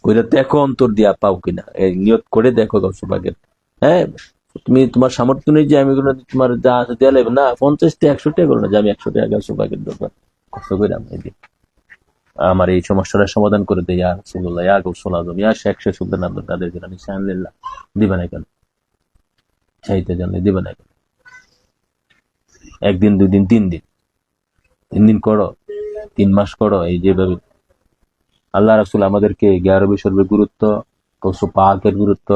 ওইটা দেখো অন্তর দিয়া পাও কিনা, এই নিয়ত করে দেখো গৌসে পাকের। হ্যাঁ, তুমি তোমার সামর্থ্য নেই যে আমি তোমার যা আছে দেয়া লাগবে না, 50টা 100টা করো না, যে আমি 100 টাকা গৌসে পাকের দরকার কষ্ট করে আমি দিই, আমার এই সমস্যাটার সমাধান করে দেয়, ইয়া রাসূলুল্লাহ, ইয়া গাউসুল আযম, ইয়া শেখ সুলতান আব্দুল কাদের জিলানী, শানলিল্লাহ, দিবে না কেন? চাইতে জানলে দিবে না কেন? 1 দিন 2 দিন 3 দিন, 3 দিন করো, 3 মাস করো, এই যেভাবে আল্লাহ রাসূল আমাদেরকে 11 শরীফের গুরুত্ব, গৌসে পাকের গুরুত্ব,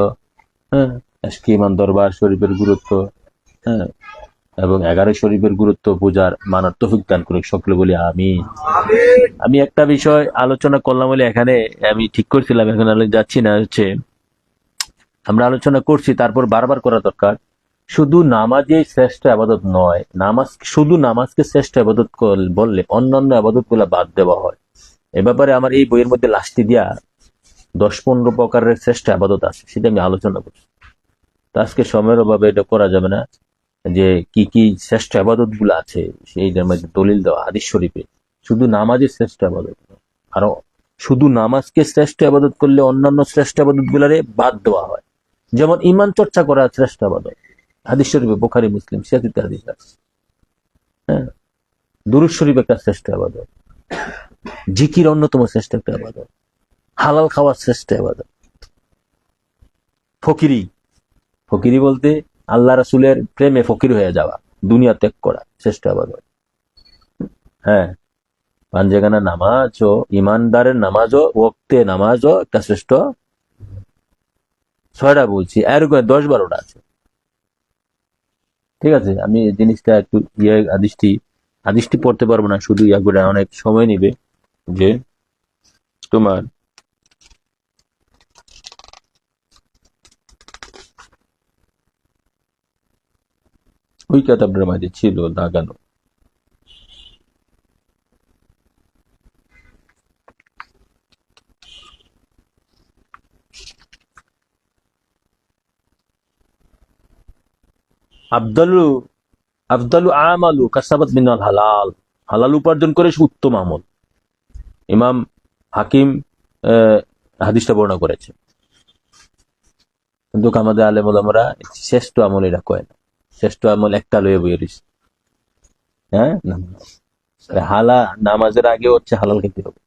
হ্যাঁ, আজকে ইমান দরবার শরীফের গুরুত্ব, হ্যাঁ, এবং 11 শরীফের গুরুত্ব পূজার মানার তৌফিক দান করে, সকলে বলি আমিন। আমি একটা বিষয় আলোচনা করলাম বলে এখানে আমি ঠিক করছিলাম, এখন আমি যাচ্ছি না, হচ্ছে আমরা আলোচনা করছি, তারপর বারবার করা দরকার, শুধু নামাজই শ্রেষ্ঠ আবাদত নয়, শুধু নামাজকে শ্রেষ্ঠ আবাদত বললে অন্যান্য আবাদত গুলা বাদ দেওয়া হয়। এ ব্যাপারে আমার এই বইয়ের মধ্যে লাস্টি দিয়া 10-15 প্রকারের শ্রেষ্ঠ আবাদত আছে, সেটা আমি আলোচনা করছি। তো আজকে সময়ের অভাবে এটা করা যাবে না, যে কি কি শ্রেষ্ঠ আবাদত গুলো আছে সেইটার মধ্যে দলিল দেওয়া হাদিস শরীফে। শুধু নামাজই শ্রেষ্ঠ আবাদত, আরো শুধু নামাজকে শ্রেষ্ঠ আবাদত করলে অন্যান্য শ্রেষ্ঠ আবাদত গুলারে বাদ দেওয়া হয়। যেমন ইমান চর্চা করা শ্রেষ্ঠ আবাদত, হাদিস শরীফে, বুখারী মুসলিম সিয়াসিতে হাদিস আছে। হ্যাঁ, দুরূদ শরীফ একটা শ্রেষ্ঠ আবাদত, জিকির অন্যতম শ্রেষ্ঠ একটা আবাদত, হালাল খাওয়া শ্রেষ্ঠ আবাদত, ফকিরি, ফকিরি বলতে আল্লাহ রাসূলের প্রেমে ফকির হয়ে যাওয়া, দুনিয়া ত্যাগ করা শ্রেষ্ঠ আবাদত। হ্যাঁ, পাঞ্জেগানা নামাজও, ইমানদারের নামাজও, ওয়াক্তে নামাজও একটা শ্রেষ্ঠ। 6টা বলছি, এরকম 10-12টা আছে। ঠিক আছে, আমি এই জিনিসটা একটু হাদিসটি পড়তে পারবো না, শুধু ইয়া করে অনেক সময় নিবে, যে তোমার ওই কিতাবটার মাঝে ছিল দাগানো, আফদালু আফদালু আমালু কাসাবাত মিনাল হালাল, হালাল উপার্জন করে সে উত্তম আমল। ইমাম হাকিম হাদিসটা বর্ণনা করেছে। কিন্তু আমাদের আলেম ওলামারা শ্রেষ্ঠ আমল এটা কয় না, শ্রেষ্ঠ আমল একটা লয়ে বইয়ে দিচ্ছে। হ্যাঁ, নামাজের আগে হচ্ছে হালাল খেতে হবে।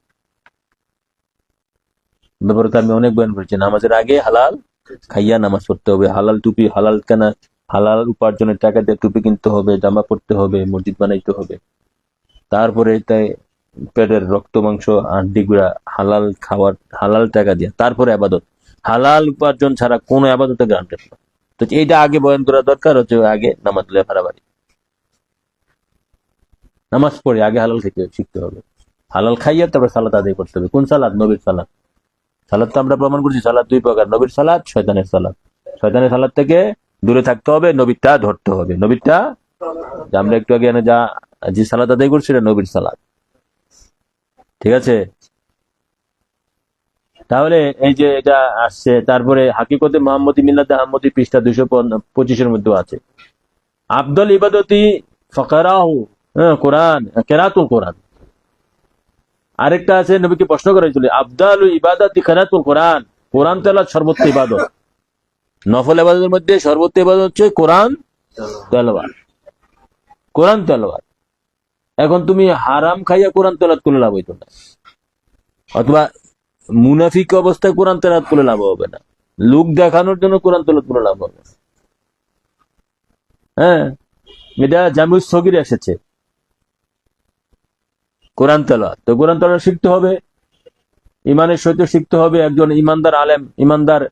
ব্যাপারে আমি অনেক বয়ান করেছি, নামাজের আগে হালাল খাইয়া নামাজ পড়তে হবে। হালাল টুপি, হালাল কেনা, হালাল উপার্জনের টাকা দিয়ে টুপি কিনতে হবে, জামা পড়তে হবে, মসজিদ বানাইতে হবে। তারপরে তাই পেটের রক্ত মাংস হাড্ডি গুড়া হালাল খাওয়ার, হালাল টাকা দিয়ে, তারপরে আবাদত। হালাল উপার্জন ছাড়া কোনো আবাদতে গ্রান্টেড না। তো এইটা আগে বয়ান করা দরকার হচ্ছে, আগে নামাজ ফারাবাড়ি নামাজ পড়ে আগে হালাল খেতে শিখতে হবে। হালাল খাইয়া তারপরে সালাত আদায় করতে হবে। কোন সালাত? নবীর সালাত। সালাদ তো আমরা প্রমাণ করছি, সালাদ দুই প্রকার, নবীর সালাত, শয়তানের সালাত। শয়তানের সালাদ থেকে দূরে থাকতে হবে, নবীরটা ধরতে হবে। নবীরটা, আমরা একটু আগে যা যে সালাদ আদায় করছি এটা নবীর সালাদ, ঠিক আছে? তাহলে এই যে এটা আসছে, তারপরে হাকিকতে মোহাম্মদী মিল্লাতে আহমদী পৃষ্ঠা 225 মধ্যে আছে, আফদল ইবাদতি ফকারাহু, কোরআন, কেরাতুল কোরআন। আরেকটা আছে, নবীকে প্রশ্ন করা হয়েছিল, আফদালু ইবাদাতি কেরাতুল কোরআন, কোরআন তেলাওয়াত সর্বোচ্চ ইবাদত। নফল ইবাদতের মধ্যে সর্বোচ্চ ইবাদত হচ্ছে কোরআন তেলাওয়াত। কোরআন তেলাওয়াত। এখন তুমি হারাম খাইয়া কোরআন তেলাওয়াত করলে লাভ হইতো না, অথবা মুনাফিক অবস্থায় কোরআন তেলাওয়াত করলে লাভ হবে না, লোক দেখানোর জন্য কোরআন তেলাওয়াত করলে লাভ হবে না। হ্যাঁ, এটা জামিউস সগীরে এসেছে কোরআন তেলাওয়াত। তো কোরআন তেলাওয়াত শিখতে হবে, ইমানের সহিত শিখতে হবে। একজন ইমানদার আলেম, ইমানদার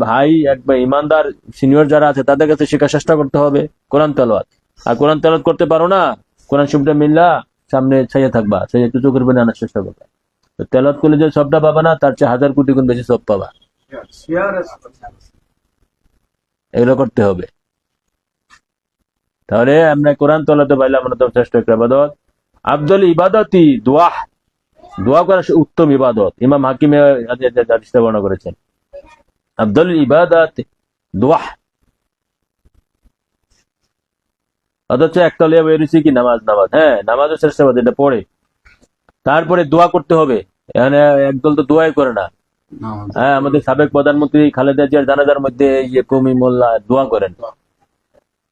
ভাই, একবার ইমানদার সিনিয়র যারা আছে তাদের কাছে শেখার চেষ্টা করতে হবে কোরআন তেলাওয়াত। আর কোরআন তেলাওয়াত করতে পারো না, কোরআন শরীফটা মিল্লা সামনে ছাইয়া থাকবা, সেই একটু চোখের পানি আনার চেষ্টা করবে। তো তেলাওয়াত করলে যে সবটা পাবা না, তার চেয়ে 1000 কোটি গুণ বেশি সব পাবা। এগুলো করতে হবে। তাহলে আমরা কোরআন তেলাওয়াতে পাইলে আমরা তো শ্রেষ্ঠ একটা ইবাদত। আফদল ইবাদতি দোয়া, দোয়া করা উত্তম ইবাদত। ইমাম হাকিম হাদিসটা বর্ণনা করেছেন, আফদল ইবাদত দোয়া। অথচ একটা লিয়া বেরিয়েছি কি নামাজ, নামাজ, হ্যাঁ নামাজও শ্রেষ্ঠ ইবাদত, এটা পড়ে। তারপরে দোয়া করতে হবে। এখানে একদল তো দোয়াই করে না। হ্যাঁ, আমাদের সাবেক প্রধানমন্ত্রী খালেদা জিয়ার জানাজার মধ্যে ইয়ে কমি মোল্লা দোয়া করেন,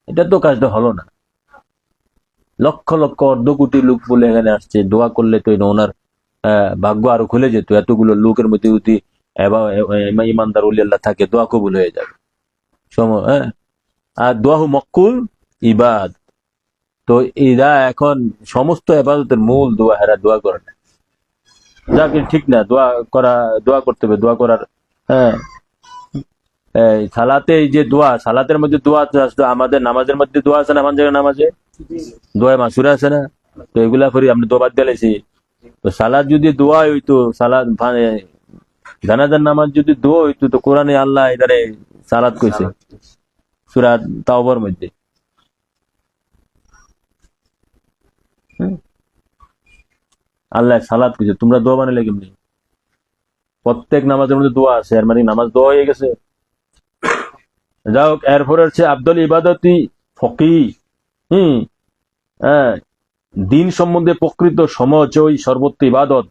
এটা তো কাজটা হলো না। লক্ষ লক্ষ অর্ধ কোটি লোক বলে এখানে আসছে, দোয়া করলে তো ওনার ভাগ্য আরো খুলে যেত। এতগুলো লোকের মধ্যে যদি ইমানদার ওলি আল্লাহ থাকে, দোয়া কবুল হয়ে যাবে। হ্যাঁ, আর দোয়া মক্কুল ইবাদ। তো এরা এখন সমস্ত ইবাদতের মূল দোয়া, এরা দোয়া করে না, যাকে ঠিক না। দোয়া করতে হবে, দোয়া করার। হ্যাঁ, সালাতে এই যে দোয়া, সালাতের মধ্যে দোয়া আমাদের নামাজের মধ্যে দোয়া আছে না, আমাদের নামাজে দোয়া মাসুরা আছে না? তো এগুলা করি আমরা দোয়া বাদ দিয়েছি। তো সালাদ যদি দোয়া হইতো, সালাদ জানাজার নামাজ যদি দোয়া হইতো, তো কোরআনে আল্লাহ এদারে সালাদ কইছে সূরা তাওবার মধ্যে। আল্লাহ সালাদ কইছে, তোমরা দোয়া বানাইলে কেমনি? প্রত্যেক নামাজের মধ্যে দোয়া আছে, আর মানে নামাজ দোয়া হয়ে গেছে। যাই হোক, এরপরে হচ্ছে আফদল ইবাদতি ফকিহ। হ্যাঁ, দিন সম্বন্ধে প্রকৃত সমঝ ওই সর্বোচ্চ ইবাদত।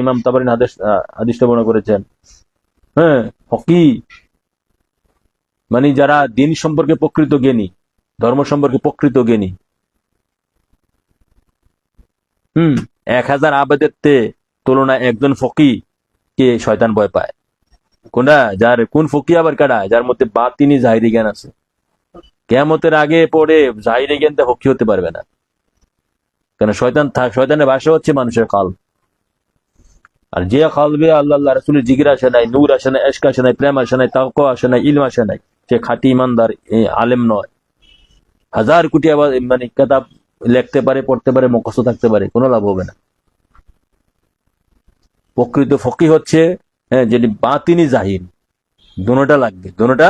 ইমাম তাবারী হাদিসটা বর্ণনা করেছেন। হ্যাঁ, ফকিহ মানে যারা দিন সম্পর্কে প্রকৃত জ্ঞানী, ধর্ম সম্পর্কে প্রকৃত জ্ঞানী। 1000 আবেদের তুলনায় একজন ফকিহ কে শয়তান ভয় পায়। কোন ফকিহ আবার কারা? যার মধ্যে বাতিনি জাহিরি জ্ঞান আছে। কিয়ামতের আগে পড়ে জাহিরি জ্ঞানটা ফকিহ হতে পারবে না, কেন শয়তানের ভাষা হচ্ছে মানুষের কলব। আর যে কলবে আল্লাহ রাসূলের জিকির আসে নাই, নূর আসে নাই, ইশক আসে নাই, প্রেম আসে নাই, তাকওয়া আসে নাই, ইলম আসে নাই, সে খাঁটি ইমানদার আলেম নয়। 1000 কোটি মানে কিতাব লিখতে পারে, পড়তে পারে, মুখস্থ থাকতে পারে, কোনো লাভ হবে না। প্রকৃত ফকিহ হচ্ছে যিনি বাতিনি জাহির, দুটোটা লাগবে, দুটোটা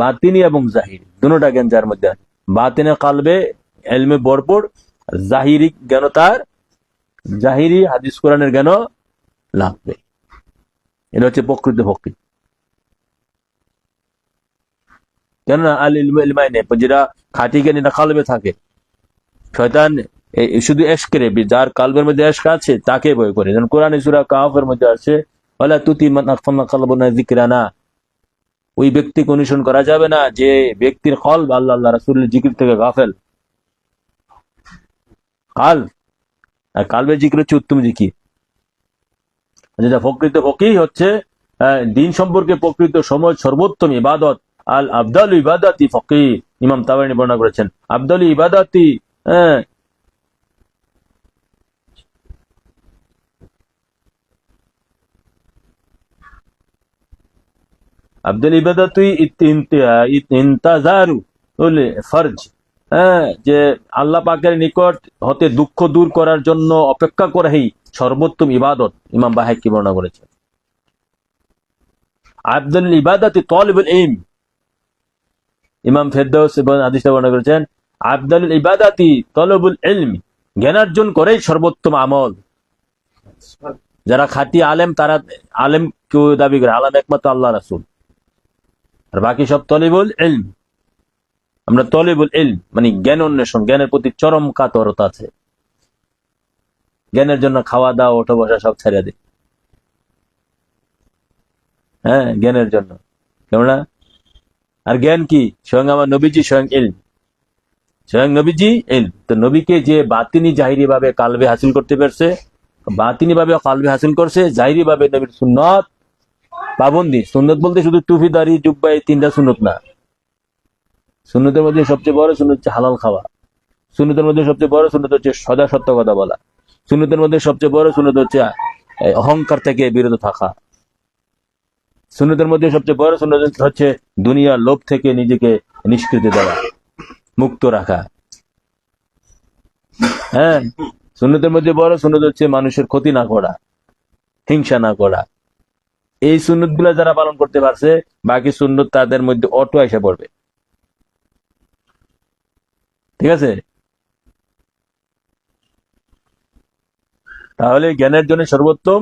বাতিনি এবং জাহিরি, দুটোটা জ্ঞান যার মধ্যে আছে। বাতিনে কলবে ইলমে ভরপুর, জাহিরি জ্ঞান তার, জাহিরি হাদিস কোরআনের জ্ঞান লাগবে। এটা হচ্ছে প্রকৃত ফকিহ। কেননা আল ইলমু ইলমাইনে, যেটা খাঁটি জ্ঞান এটা কালবে থাকে। শয়তান শুধু এশকের, যার কালবের মধ্যে এশক আছে তাকে ভয় করে। যেমন কোরআন সূরা কাহফের মধ্যে আছে, ওয়ালা তুতি মান আগফালনা কলবুহু যিকরানা, ওই ব্যক্তিকে অনুসরণ করা যাবে না যে ব্যক্তির কলব আল্লাহ আল্লাহ রাসূলের জিকির থেকে গাফেল। কালব, আর কালবের জিকির হচ্ছে উত্তম জিকির, যেটা প্রকৃত ফকিহ হচ্ছে দিন সম্পর্কে প্রকৃত সময় সর্বোত্তম ইবাদত। আল আফদাল ইবাদাতি ফকিহ, ইমাম তাবারানী বর্ণনা করেছেন। আফদাল ইবাদাতি, আব্দুল ইবাদাতুই ইন্তাজারু ফরজ, যে আল্লাহ পাকের নিকট হতে দুঃখ দূর করার জন্য অপেক্ষা করাই সর্বোত্তম ইবাদত, ইমাম বাহাক্কি বর্ণনা করেছেন। আব্দুল ইবাদাতি তালিবুল ইলম, ইমাম ফেরদাউস হাদিসটা বর্ণনা করেছেন, আব্দুল ইবাদাতি তালিবুল ইলম, জ্ঞানার্জন করেই সর্বোত্তম আমল। যারা খাঁটি আলেম তারা আলেম কেউ দাবি করে, আলেম একমাত্র আল্লাহ রাসূল, আর বাকি সব তলিবুল ইলম। আমরা তলিবুল ইলম মানে জ্ঞান অন্বেষণ, জ্ঞানের প্রতি চরম কাতরতা আছে, জ্ঞানের জন্য খাওয়া দাওয়া ওঠা বসা সব ছেড়ে দিই, হ্যাঁ জ্ঞানের জন্য, কেননা আর জ্ঞান কি? স্বয়ং আমার নবীজি স্বয়ং ইলম, স্বয়ং নবীজি ইলম। তো নবীকে যে বাতিনি জাহিরি ভাবে কালবে হাসিল করতে পারছে, বাতিনি ভাবে কালবে হাসিল করছে, জাহিরি ভাবে নবীর সুন্নত পাবন্দি। সুন্নত বলতে শুধু টুপি দাড়ি জুব্বা এই তিনটা সুন্নত না, সুন্নতের মধ্যে সবচেয়ে বড় সুন্নত হচ্ছে হালাল খাওয়া, সুন্নতের মধ্যে সবচেয়ে বড় সুন্নত হচ্ছে সদা সত্য কথা বলা, সুন্নতের মধ্যে সবচেয়ে বড় সুন্নত হচ্ছে অহংকার থেকে বিরত থাকা, সুন্নতের মধ্যে সবচেয়ে বড় সুন্নত হচ্ছে দুনিয়ার লোভ থেকে নিজেকে নিষ্কৃতি দেওয়া, মুক্ত রাখা। হ্যাঁ, সুন্নতের মধ্যে বড় সুন্নত হচ্ছে মানুষের ক্ষতি না করা, হিংসা না করা। এই সুন্নত গুলা যারা পালন করতে পারছে, বাকি সুন্নত তাদের মধ্যে অটো এসে পড়বে। ঠিক আছে? তাহলে জ্ঞানের জন্য সর্বোত্তম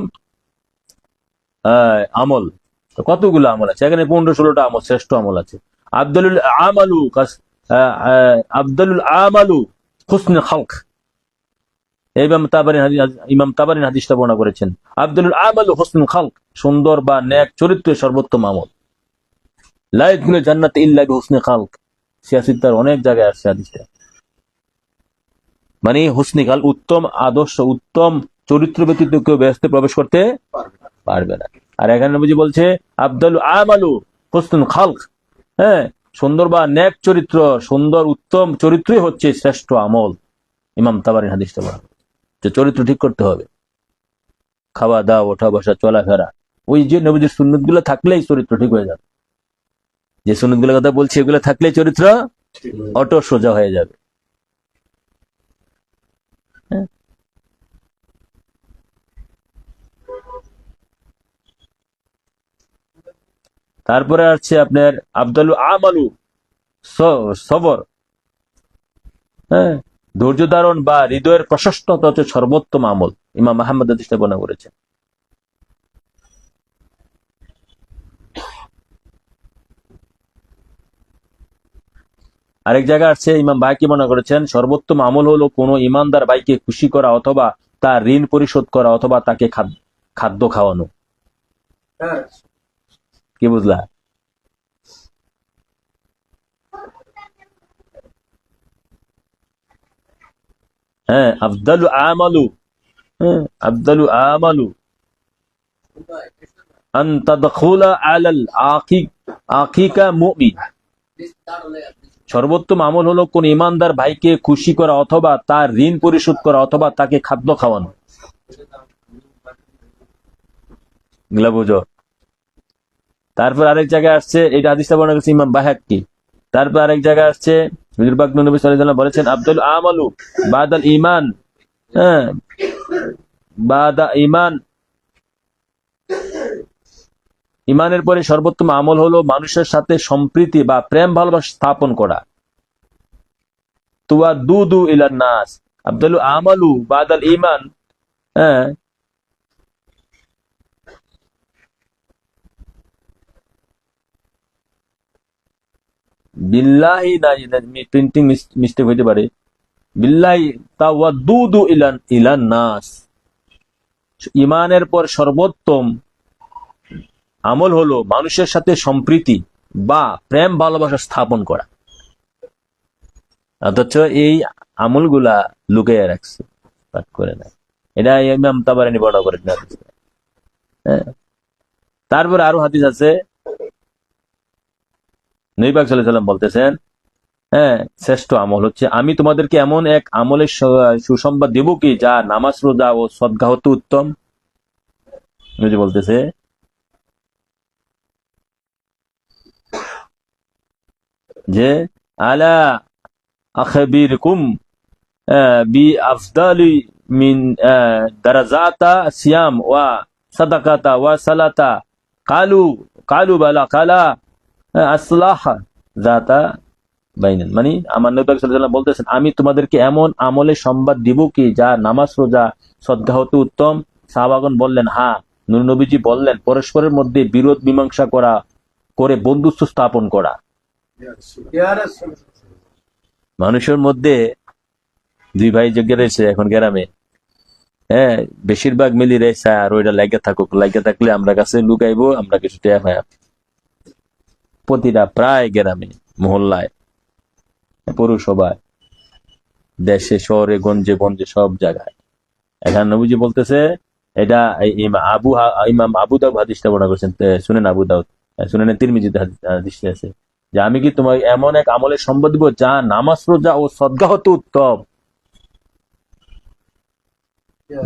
আমল, কতগুলো আমল আছে এখানে, 15-16টা আমল, শ্রেষ্ঠ আমল আছে। আব্দুল আমালু আব্দুল আমালু হুসনুল খালক, ইমাম তাবারী হাদিসটা বর্ণনা করেছেন। আব্দুল আমালু হুসনুল খালক, সুন্দর বা নেক চরিত্রের সর্বোত্তম আমল। লা ইয়াদখুলুল জান্নাত ইল্লা বিহুসনিল খালক, সিয়াসিত্তার অনেক জায়গায় আসছে হাদিসটা। মানে হুসনি খালক, উত্তম আদর্শ, উত্তম চরিত্র ব্যতীত কেউ বেহেশতে প্রবেশ করতে পারবে না। আর এখানে নবীজি বলছে আব্দুল আমালু হুসনুল খালক, হ্যাঁ সুন্দর বা নেক চরিত্র, সুন্দর উত্তম চরিত্রই হচ্ছে শ্রেষ্ঠ আমল। ইমাম তাবারী হাদিসটা বলা, যে চরিত্র ঠিক করতে হবে, খাওয়া দাওয়া ওঠা বসা চলাফেরা, ওই যে নবীজির সুন্নত গুলো থাকলেই চরিত্র ঠিক হয়ে যাবে। যে সুন্নত গুলোর কথা বলছি এগুলো থাকলেই চরিত্র অটো সোজা হয়ে যাবে। তারপরে আছে আপনার আব্দুল আমালু সবর, হ্যাঁ ধৈর্য ধারণ বা হৃদয়ের প্রশস্ততা হচ্ছে সর্বোত্তম আমল। ইমাম আহমদ হাদিসটা বর্ণনা করেছেন। আরেক জায়গায় আছে, ইমাম বাইকি বর্ণনা করেছেন, সর্বোত্তম আমল হলো কোন ইমানদার ভাইকে খুশি করা, অথবা তার ঋণ পরিশোধ করা, অথবা তাকে খাদ্য খাওয়ানো। কি বুঝলা? হ্যাঁ আফদালু আমালু, হ্যাঁ আফদালু আমালু আন তাদখুলা আলাল আকিকা মুমিন, সর্বোত্তম আমল হলো কোন ইমানদার ভাইকে খুশি করা, অথবা তার ঋণ পরিশোধ করা, অথবা তাকে খাদ্য খাওয়ানো। এগুলা বুঝো। তারপর আরেক জায়গায় আসছে, এই হাদিসটা বর্ণনা করেছে ইমাম বাহাক্কি। তারপর আরেক জায়গায় আসছে, হুজুর পাক নবী সাল্লাল্লাহু আলাইহি ওয়াসাল্লাম বলেছেন আব্দুল আমালু বাদাল ঈমান, হ্যাঁ বাদা ঈমান, ঈমানের পরে সর্বোত্তম আমল হলো মানুষের সাথে সম্প্রীতি বা প্রেম ভালোবাসা স্থাপন করা। তুয়াদুদু ইলান নাস, আব্দুল আমালু বাদাল ঈমান, হ্যাঁ বিল্লাহি না, প্রিন্টিং মিস্টেক হইতে পারে। বিল্লাহি তাওয়াদুদু ইলান নাস, ইমানের পর সর্বোত্তম আমল হলো মানুষের সাথে সম্প্রীতি বা প্রেম ভালোবাসা স্থাপন করা। অথচ এই আমলগুলা লুকিয়ে রাখছে, পাঠ করে না। এটা ইমাম তাবারানী বর্ণনা করেন। হ্যাঁ, তারপরে আরো হাদিস আছে, নবী পাক সাল্লাল্লাহু আলাইহি ওয়াসাল্লাম বলতেছেন, হ্যাঁ, শ্রেষ্ঠ আমল হচ্ছে, আমি তোমাদেরকে এমন এক আমলের সুসংবাদ দেব কি যা নামাজ, রোজা ও সদকা হতে উত্তম। নবী বলতেছে যে আলা আখবিরকুম বি আফদালি মিন দারাজাতা সিয়াম ওয়া সাদাকাতা ওয়া সালাতা। কালু কালু বালা কালা আসলাহ জাতা বাইনান। মানে আমার নবী সাল্লাল্লাহু আলাইহি ওয়াসাল্লাম বলতেছেন, আমি তোমাদেরকে এমন আমলের সংবাদ দিব কি যা নামাজ, রোজা, সদকা হতে উত্তম। সাহাবাগণ বললেন হ্যাঁ। নূর নবীজি বললেন, পরস্পরের মধ্যে বিরোধ মীমাংসা করা করে বন্ধুত্ব স্থাপন করা। মানুষের মধ্যে দুই ভাই যোগ্য রয়েছে এখন গ্রামে, হ্যাঁ, বেশিরভাগ মিলি রয়েছে, আর ওইটা লাগে থাকুক, লাগে থাকলে আমরা কাছে লুকাইবো, আমরা কিছু টেয়া পাই। প্রতিটা প্রায় গ্রামে, মহল্লায়, পৌরসভায়, দেশে, শহরে, গঞ্জে বঞ্জে সব জায়গায়। এখানে নবীজি বলতেছে, এটা ইমাম আবু দাউদ হাদিসটা বর্ণনা করেছেন, শুনেন আবু দাউদ, শুনেন তিরমিজিতে হাদিসটা আছে যে আমি কি তোমার এমন এক আমলের সম্পদ দিব যা নামাজ, রোজা ও সদকা হতে উত্তম।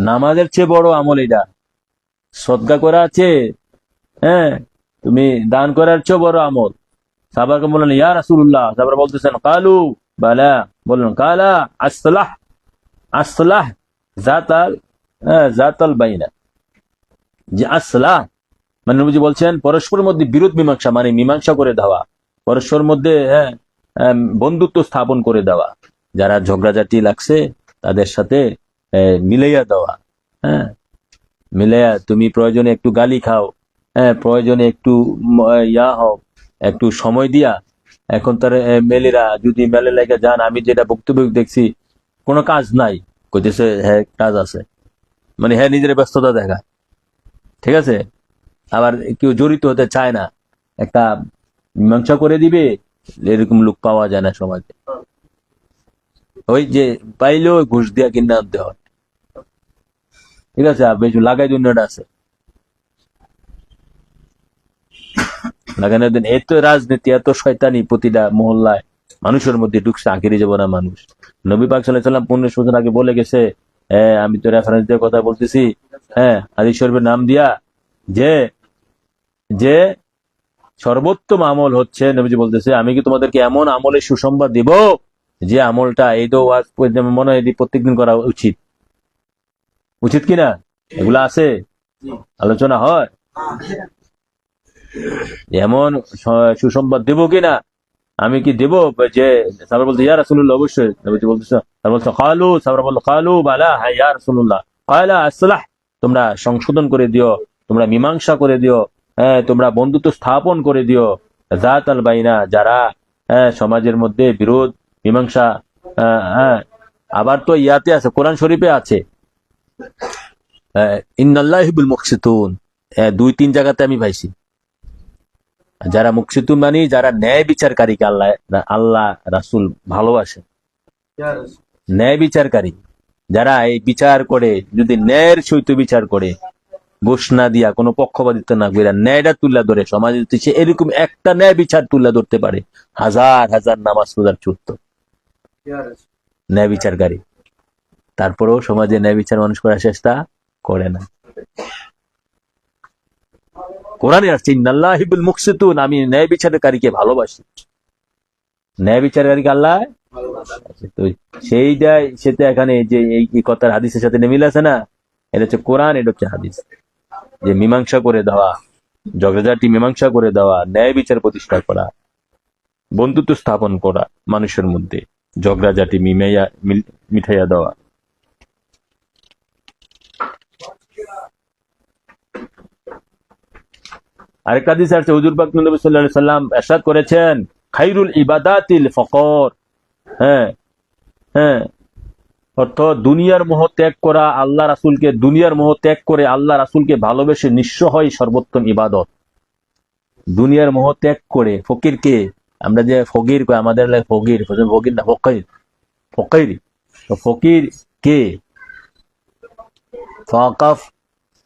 নামাজের চেয়ে বড় আমল এটা, সদকা করা আছে, হ্যাঁ, তুমি দান করার চেয়ে বড় আমল। সাহাবাকে বললেন ইয়া রাসূলুল্লাহ, সাহাবারা বলতেছেন কালু বালা, বললেন কালা আসলাহ আসলাহ জাতাল বাইনা। যে আসলাহ মানে নবীজি বলছেন পরস্পরের মধ্যে বিরোধ মীমাংসা, মানে মীমাংসা করে দেওয়া, পরস্পরের মধ্যে বন্ধুত্ব স্থাপন করে দেওয়া, যারা ঝগড়াঝাটি লাগছে তাদের সাথে মিলাইয়া দেওয়া। হ্যাঁ, মিলাইয়া, তুমি প্রয়োজনে একটু গালি খাও, হ্যাঁ, প্রয়োজনে একটু ইয়া হও, একটু সময় দিয়া। এখন তার মেলেরা যদি মেলে লেগে যান, আমি যেটা বক্তব্য দেখছি, কোনো কাজ নাই, কইতেছে হ্যাঁ কাজ আছে, মানে হ্যাঁ নিজের ব্যস্ততা দেখা, ঠিক আছে। আবার কেউ জড়িত হতে চায় না, একটা মীমাংসা করে দিবে, এরকম লোক পাওয়া যায় না সমাজে। ওই যে পাইলেও ঘুষ দিয়া কিনে আনতে হয়, ঠিক আছে, আর বেশ লাগাই দুনিয়াটা আছে লাগানোর দিন। এত রাজনীতি, এত শয়তানি প্রতিটা মহল্লায় মানুষের মধ্যে ঢুকছে, আখেরি জীবনের মানুষ। নবী পাক সাল্লাল্লাহু আলাইহি ওয়াসাল্লাম 15 বছর আগে বলে গেছে, আমি তো রেফারেন্স দিয়ে কথা বলতেছি, হ্যাঁ, হাদিস শরীফের নাম দিয়া, যে যে সর্বোত্তম আমল হচ্ছে, নবীজি বলতেছে, আমি কি তোমাদেরকে এমন আমলের সুসংবাদ দিব যে আমলটা, এই তো মনে হয় প্রত্যেকদিন করা উচিত, উচিত কিনা, এগুলা আছে, আলোচনা হয়, এমন সুসংবাদ দেব কিনা, আমি কি দেব? যে সাহাবা বলতে ইয়া রাসূলুল্লাহ, অবশ্যই। নবীজি বলতেছে, তারা বলছে কালু, সাহাবা বলল কালু বালা, হ্যাঁ ইয়া রাসূলুল্লাহ। কালা আসলাহ, তোমরা সংশোধন করে দিও, তোমরা মীমাংসা করে দিও, হ্যাঁ, তোমরা বন্ধুত্ব স্থাপন করে দিও। জাতাল বাইনা, যারা সমাজের মধ্যে বিরোধ মীমাংসা, হ্যাঁ, আবার তো ইয়াতে আছে, কোরআন শরীফে আছে, ইন্নাল্লাহ ইউহিব্বুল মুকসিতুন, 2-3 জায়গাতে আমি পাইছি। যারা মুকসিতুন মানে যারা ন্যায় বিচারকারীকে আল্লাহ রাসূল ভালোবাসে, ন্যায় বিচারকারী যারা এই বিচার করে, যদি ন্যায়ের সহিত বিচার করে, ঘুষ না দিয়া, কোনো পক্ষপাতিত্ব না করে ন্যায়টা তুলে ধরে সমাজে, সে এরকম একটা ন্যায় বিচার তুলে ধরতে পারে, হাজার হাজার নামাজ রোজার চুক্ত ন্যায় বিচারকারী। তারপরেও সমাজে ন্যায় বিচার মানুষ করার চেষ্টা করে না। কোরআনে আসছে ইন্নাল্লাহ ইউহিব্বুল মুকসিতুন, আমি ন্যায় বিচারকারীকে ভালোবাসি, ন্যায় বিচারকারীকে আল্লাহ তো সেইটাই, সেটা এখানে যে এই কথার হাদিসের সাথে মিল আছে না, এটা হচ্ছে কোরআন, এটা হচ্ছে হাদিস, যে মীমাংসা করে দেওয়া, ঝগড়াঝাটি মীমাংসা করে দেওয়া, ন্যায় বিচার প্রতিষ্ঠা করা, বন্ধুত্ব স্থাপন করা, মানুষের মধ্যে ঝগড়াঝাটি মিঠাইয়া দেওয়া। আরেকটা হাদিস আছে, হুজুর পাক নবী সাল্লাল্লাহু আলাইহি সাল্লাম ইরশাদ করেছেন, খাইরুল ইবাদাতিল ফকর। হ্যাঁ হ্যাঁ, অর্থ দুনিয়ার মোহ ত্যাগ করা, আল্লাহ রাসূলকে দুনিয়ার মোহ ত্যাগ করে আল্লাহ রাসূলকে ভালোবেসে নিঃস্ব হয় সর্বোত্তম ইবাদত। দুনিয়ার মোহ ত্যাগ করে ফকির কে, আমরা যে ফকির কই আমাদের ফকির, ফকির না ফকির, ফকির তো ফকির কে ফাকাফ।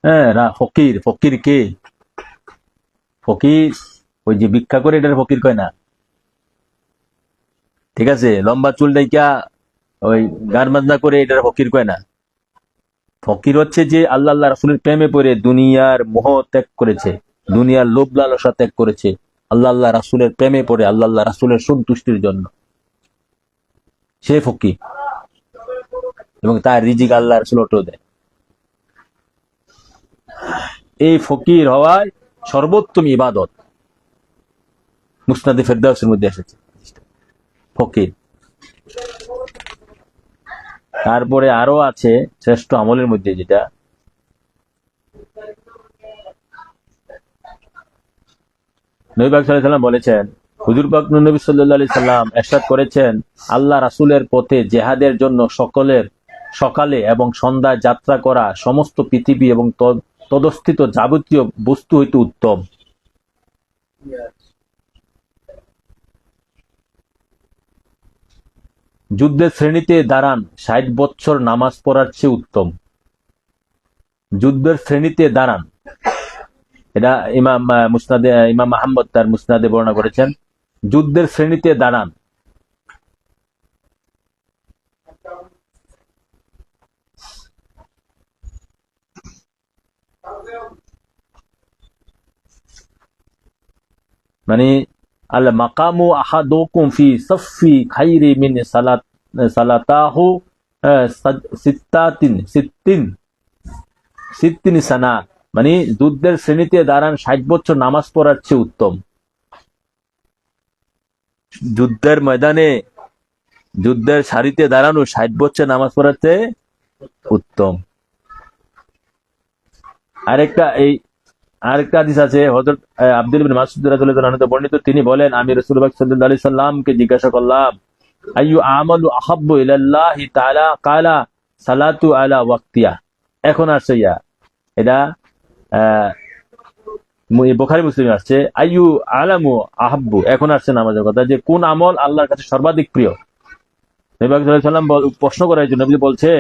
হ্যাঁ ফকির, ফকির কে? ফকির ওই যে ভিক্ষা করে এটার ফকির কয় না, ঠিক আছে? লম্বা চুল ডাইকা ওই গান বাজনা করে এটার ফকির কয় না। ফকির হচ্ছে যে আল্লাহ রাসূলের প্রেমে পড়ে দুনিয়ার মোহ ত্যাগ করেছে, দুনিয়ার লোভ লালসা ত্যাগ করেছে, আল্লাহ রাসূলের প্রেমে পড়ে আল্লাহ রাসূলের সন্তুষ্টির জন্য, সে ফকির। এবং তার রিজিক আল্লাহ রাসূল অটো দেয়। এই ফকির হওয়ায় সর্বোত্তম ইবাদত মুসনাদে ফেরদাউসের মধ্যে এসেছে, ফকির। তারপরে আরো আছে শ্রেষ্ঠ আমলের মধ্যে, যেটা নবী পাক সাল্লাল্লাহু আলাইহি ওয়াসাল্লাম বলেছেন, হুজুর পাক নবী সাল্লাল্লাহু আলাইহি সাল্লাম ইরশাদ করেছেন, আল্লাহ রাসূলের পথে জিহাদের জন্য সকালে এবং সন্ধ্যায় যাত্রা করা সমস্ত পৃথিবী এবং তদস্থিত যাবতীয় বস্তু হইতে উত্তম। যুদ্ধের শ্রেণীতে দাঁড়ান ৬০ বছর নামাজ পড়ার চেয়ে উত্তম। যুদ্ধের শ্রেণীতে দাঁড়ান, এটা ইমাম মুসনাদে, ইমাম আহমদ তার মুসনাদে বর্ণনা করেছেন। যুদ্ধের শ্রেণীতে দাঁড়ান, মানে আল মাকামু আহাদুকুম ফি সাফফি খাইরি মিন সালাতাহু সিত্তিন সানা, মানে যুদ্ধের শ্রেণীতে দাঁড়ান ৬০ বছর নামাজ পড়ার চেয়ে উত্তম। যুদ্ধের ময়দানে, যুদ্ধের সারিতে দাঁড়ানো ৬০ বছর নামাজ পড়ার চেয়ে উত্তম। আরেকটা হাদিস আছে, হযরত আব্দুল ইবনে মাসউদ রাদিয়াল্লাহু আনহু বর্ণিত, তিনি বলেন, আমি রাসূলুল্লাহ সাল্লাল্লাহু আলাইহি সাল্লামকে জিজ্ঞাসা করলাম, আইয়ু আমালু আহাব্বু ইলাল্লাহি তাআলা, ক্বালা সালাতু আলা ওয়াক্তিহা। এখন আসছে এটা বুখারী মুসলিমে আসছে, আইয়ু আলামু আহাব্বু, এখন আসছে নামাজের কথা, যে কোন আমল আল্লাহর কাছে সর্বাধিক প্রিয়। নবী সাল্লাল্লাহু আলাইহি সাল্লাম প্রশ্ন করার জন্য নবী বলছে,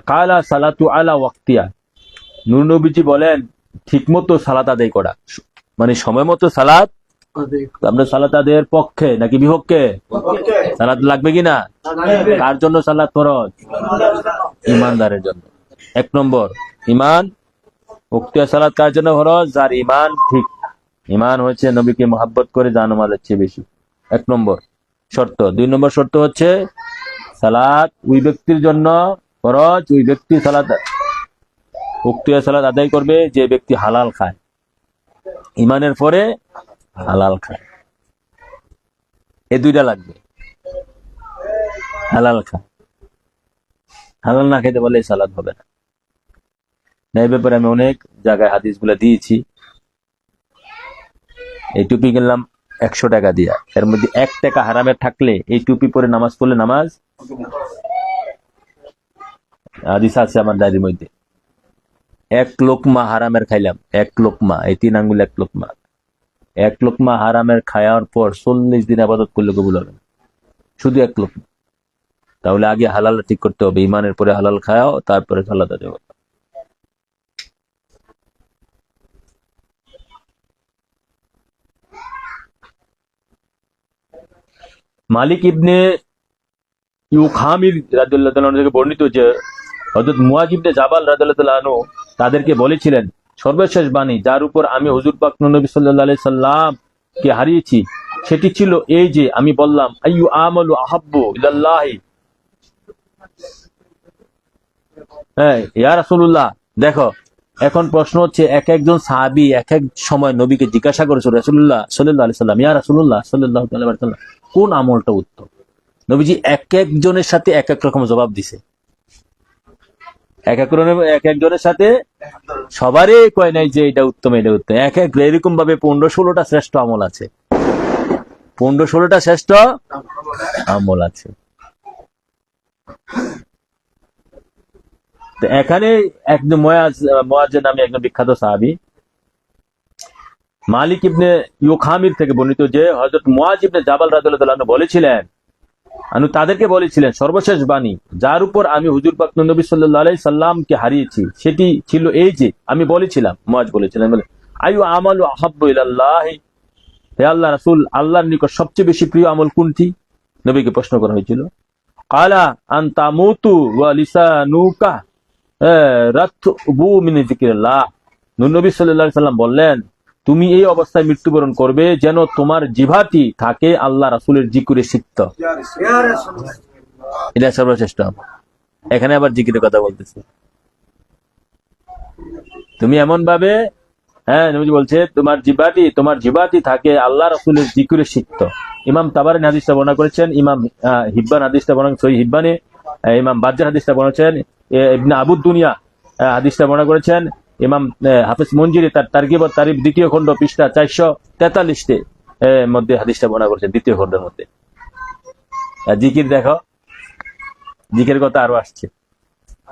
ক্বালা সালাতু আলা ওয়াক্তিহা। নূর নবীজি বলেন, ঠিকমতো সালাত আদায় করা, মানে সময় মতো সালাত। আমরা সালাত আদায়ের পক্ষে নাকি বিপক্ষে? সালাত লাগবে কিনা? কার জন্য সালাত ফরজ? ইমানদারের জন্য। ১ নম্বর ইমান। উক্তিয়া সালাত কার জন্য ফরজ? যার ইমান ঠিক, ইমান হচ্ছে নবীকে মহব্বত করে জানমালের চেয়ে বেশি। ১ নম্বর শর্ত। ২ নম্বর শর্ত হচ্ছে সালাত ওই ব্যক্তির জন্য ফরজ, ওই ব্যক্তি সালাত উক্তিয়া সালাত আদায় করবে যে ব্যক্তি হালাল খায়, ইমানের পরে হালাল খায়, এই দুইটা লাগবে। হালাল খায়, হালাল না খেতে বলে সালাত হবে না। এই ব্যাপারে আমি অনেক জায়গায় হাদিস গুলা দিয়েছি। এই টুপি কিনলাম ১০০ টাকা দিয়া, এর মধ্যে ১ টাকা হারামের থাকলে এই টুপি পরে নামাজ পড়লে নামাজ, হাদিস আছে আমার ডায়েরির মধ্যে। ১ লোকমা হারামের খাইলাম, ১ লোকমা, এই ৩ আঙ্গুল ১ লোকমা, ১ লোকমা হারামের খাওয়ার পর ৪০ দিন ইবাদত করলে কবুল হবে না, শুধু ১ লোকমা। তাহলে আগে হালাল ঠিক করতে হবে, ইমানের পরে হালাল খাওয়াও, তারপরে সালাত আদায় করো। মালিক ইবনে ইউখামির রাদিয়াল্লাহু তাআলা থেকে বর্ণিত যে হযরত মুয়ায ইবনে জাবাল রাদিয়াল্লাহু তাআলা আনহু তাদেরকে বলেছিলেন, সর্বশেষ বাণী যার উপর আমি হুজুর পাক নবী সাল্লাল্লাহু আলাইহি সাল্লাম কে হারিয়েছি সেটি ছিল এই যে, আমি বললাম, আইয়ু আমালু আহাব্বু ইলাল্লাহি। হ্যাঁ ইয়া রাসূলুল্লাহ, দেখো এখন প্রশ্ন হচ্ছে, একজন সাহাবী এক এক সময় নবীকে জিজ্ঞাসা করেছিল, রাসূলুল্লাহ সাল্লাল্লাহু আলাইহি সাল্লাম, ইয়া রাসূলুল্লাহ সাল্লাল্লাহু আলাইহি সাল্লাম, কোন আমলটা উত্তম? নবীজি এক একজনের সাথে এক এক রকম জবাব দিছে, এক একজনের সাথে সবারই কয় নাই যে এটা উত্তম, এটা উত্তম। এক এক এরকম ভাবে ১৫-১৬টা শ্রেষ্ঠ আমল আছে। 15-16টা শ্রেষ্ঠ আমল আছে। তো এখানে একজন মুয়াজ নামে একজন বিখ্যাত সাহাবী মালিক ইবনে ইউখামির থেকে বর্ণিত যে হযরত মুয়াজ ইবনে জাবাল রাদিয়াল্লাহু আনহু বলেছিলেন, তাদেরকে বলেছিলেন, সর্বশেষ বাণী যার উপর আমি হুজুর পাক নবী সাল্লাল্লাহু আলাইহি সাল্লামকে হারিয়েছি সেটি ছিল এই যে, আমি বলেছিলাম, মুয়াজ বলেছিলেন, আইয়ু আমালু আহাব্বু ইলাল্লাহি, হে আল্লাহ রাসূল, আল্লাহর নিকট সবচেয়ে বেশি প্রিয় আমল কোনটি? নবীকে প্রশ্ন করা হয়েছিল। ক্বালা আন তামুতু ওয়া লিসানুকা রাতবু মিন যিকরিল্লাহ। নবী সাল্লাল্লাহু আলাইহি সাল্লাম বললেন, তুমি এই অবস্থায় মৃত্যুবরণ করবে যেন তোমার জিহ্বাটি থাকে আল্লাহ রাসূলের জিকিরে সিক্ত। এটা সর্বশ্রেষ্ঠ। এখানে আবার জিকিরের কথা বলতেছে, তুমি এমন ভাবে, নবী বলছে তোমার জিহ্বাটি থাকে আল্লাহ রাসূলের জিকিরে সিক্ত। ইমাম তাবারানী হাদিসটা বর্ণনা করেছেন, ইমাম হিব্বান হাদিসটা বর্ণনা, সহিহ হিব্বানে ইমাম বাজ্জার হাদিসটা বর্ণনা করেছেন, ইবনে আবুদ দুনিয়া হাদিসটা বর্ণনা করেছেন, ইমাম হাফেজ মঞ্জিরি তার তারগিব ও তারিফ 2য় খণ্ড পৃষ্ঠা 443 মধ্যে হাদিসটা বর্ণনা করেছেন, 2য় খণ্ডের মধ্যে। জিকির দেখো, জিকিরের কথা আরো আসছে।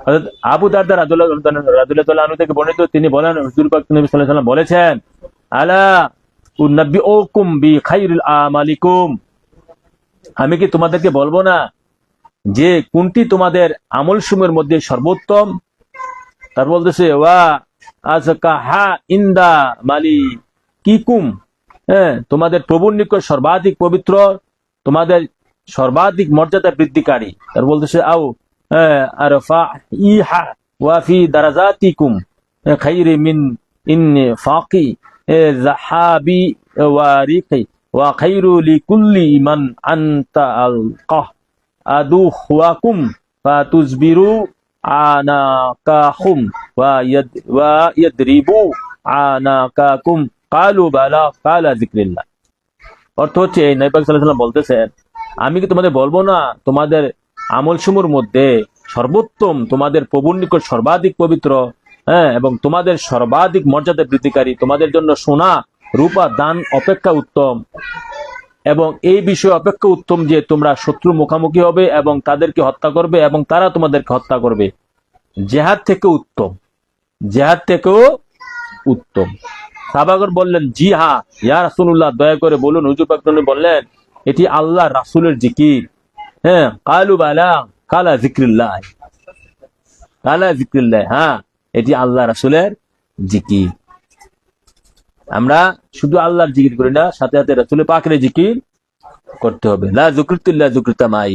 হযরত আবু দারদা রাদিয়াল্লাহু আনহু থেকে বর্ণিত, তিনি বলেন, হুজুর পাক নবী সাল্লাল্লাহু আলাইহি ওয়াসাল্লাম বলেছেন, আলা উনাব্বিউকুম বিখাইরিল আমালিকুম, আমি কি তোমাদেরকে বলবো না যে কোনটি তোমাদের আমলসমূহের মধ্যে সর্বোত্তম? তার বলতেছে, ওয়া আযকাহা ইনদা মালিকিকুম, তোমাদের প্রভুর নিকট সর্বাধিক পবিত্র, তোমাদের সর্বাধিক মর্যাদা বৃদ্ধিকারী। তার বলতেছে, আও আরফাইহা ওয়া ফি দারাজাতিকুম খাইরি মিন ইনফাকি যাহাবি ওয়ারিকি ওয়া খাইরু লিকুল্লি মান আনতা আলকাহ আদুহুয়াকুম ফাতুজবিরু আনাকাহুম ওয়া ইয়াদরিবু আনাকাকুম কালু বালা কালা যিকরিল্লাহ। অর্থ হচ্ছে, নবী পাক সাল্লাল্লাহু আলাইহি ওয়াসাল্লাম বলতেছেন, আমি কি তোমাদের বলবো না তোমাদের আমলসমূহের মধ্যে সর্বোত্তম, তোমাদের প্রভুর নিকট সর্বাধিক পবিত্র, এবং তোমাদের সর্বাধিক মর্যাদা বৃদ্ধিকারী, তোমাদের জন্য সোনা রূপা দান অপেক্ষা উত্তম, এবং এই বিষয় অপেক্ষা উত্তম যে তোমরা শত্রু মুখোমুখি হবে এবং তাদেরকে হত্যা করবে এবং তারা তোমাদেরকে হত্যা করবে, জিহাদ থেকে উত্তম, জিহাদ থেকেও উত্তম। সাহাবাগণ বললেন, জি হ্যাঁ ইয়া রাসূলুল্লাহ, দয়া করে বলুন। হুজুর পাক বললেন, এটি আল্লাহ রাসূলের জিকির। কালু বালা কালা যিকরিল্লাহ, কালা যিকরিল্লাহ, এটি আল্লাহ রাসূলের জিকির। আমরা শুধু আল্লাহর জিকির করি না, সাথে সাথে রাসূলের পাকের জিকির করতে হবে। লা যুকরিতুল্লাহ যুকরিতা মাই,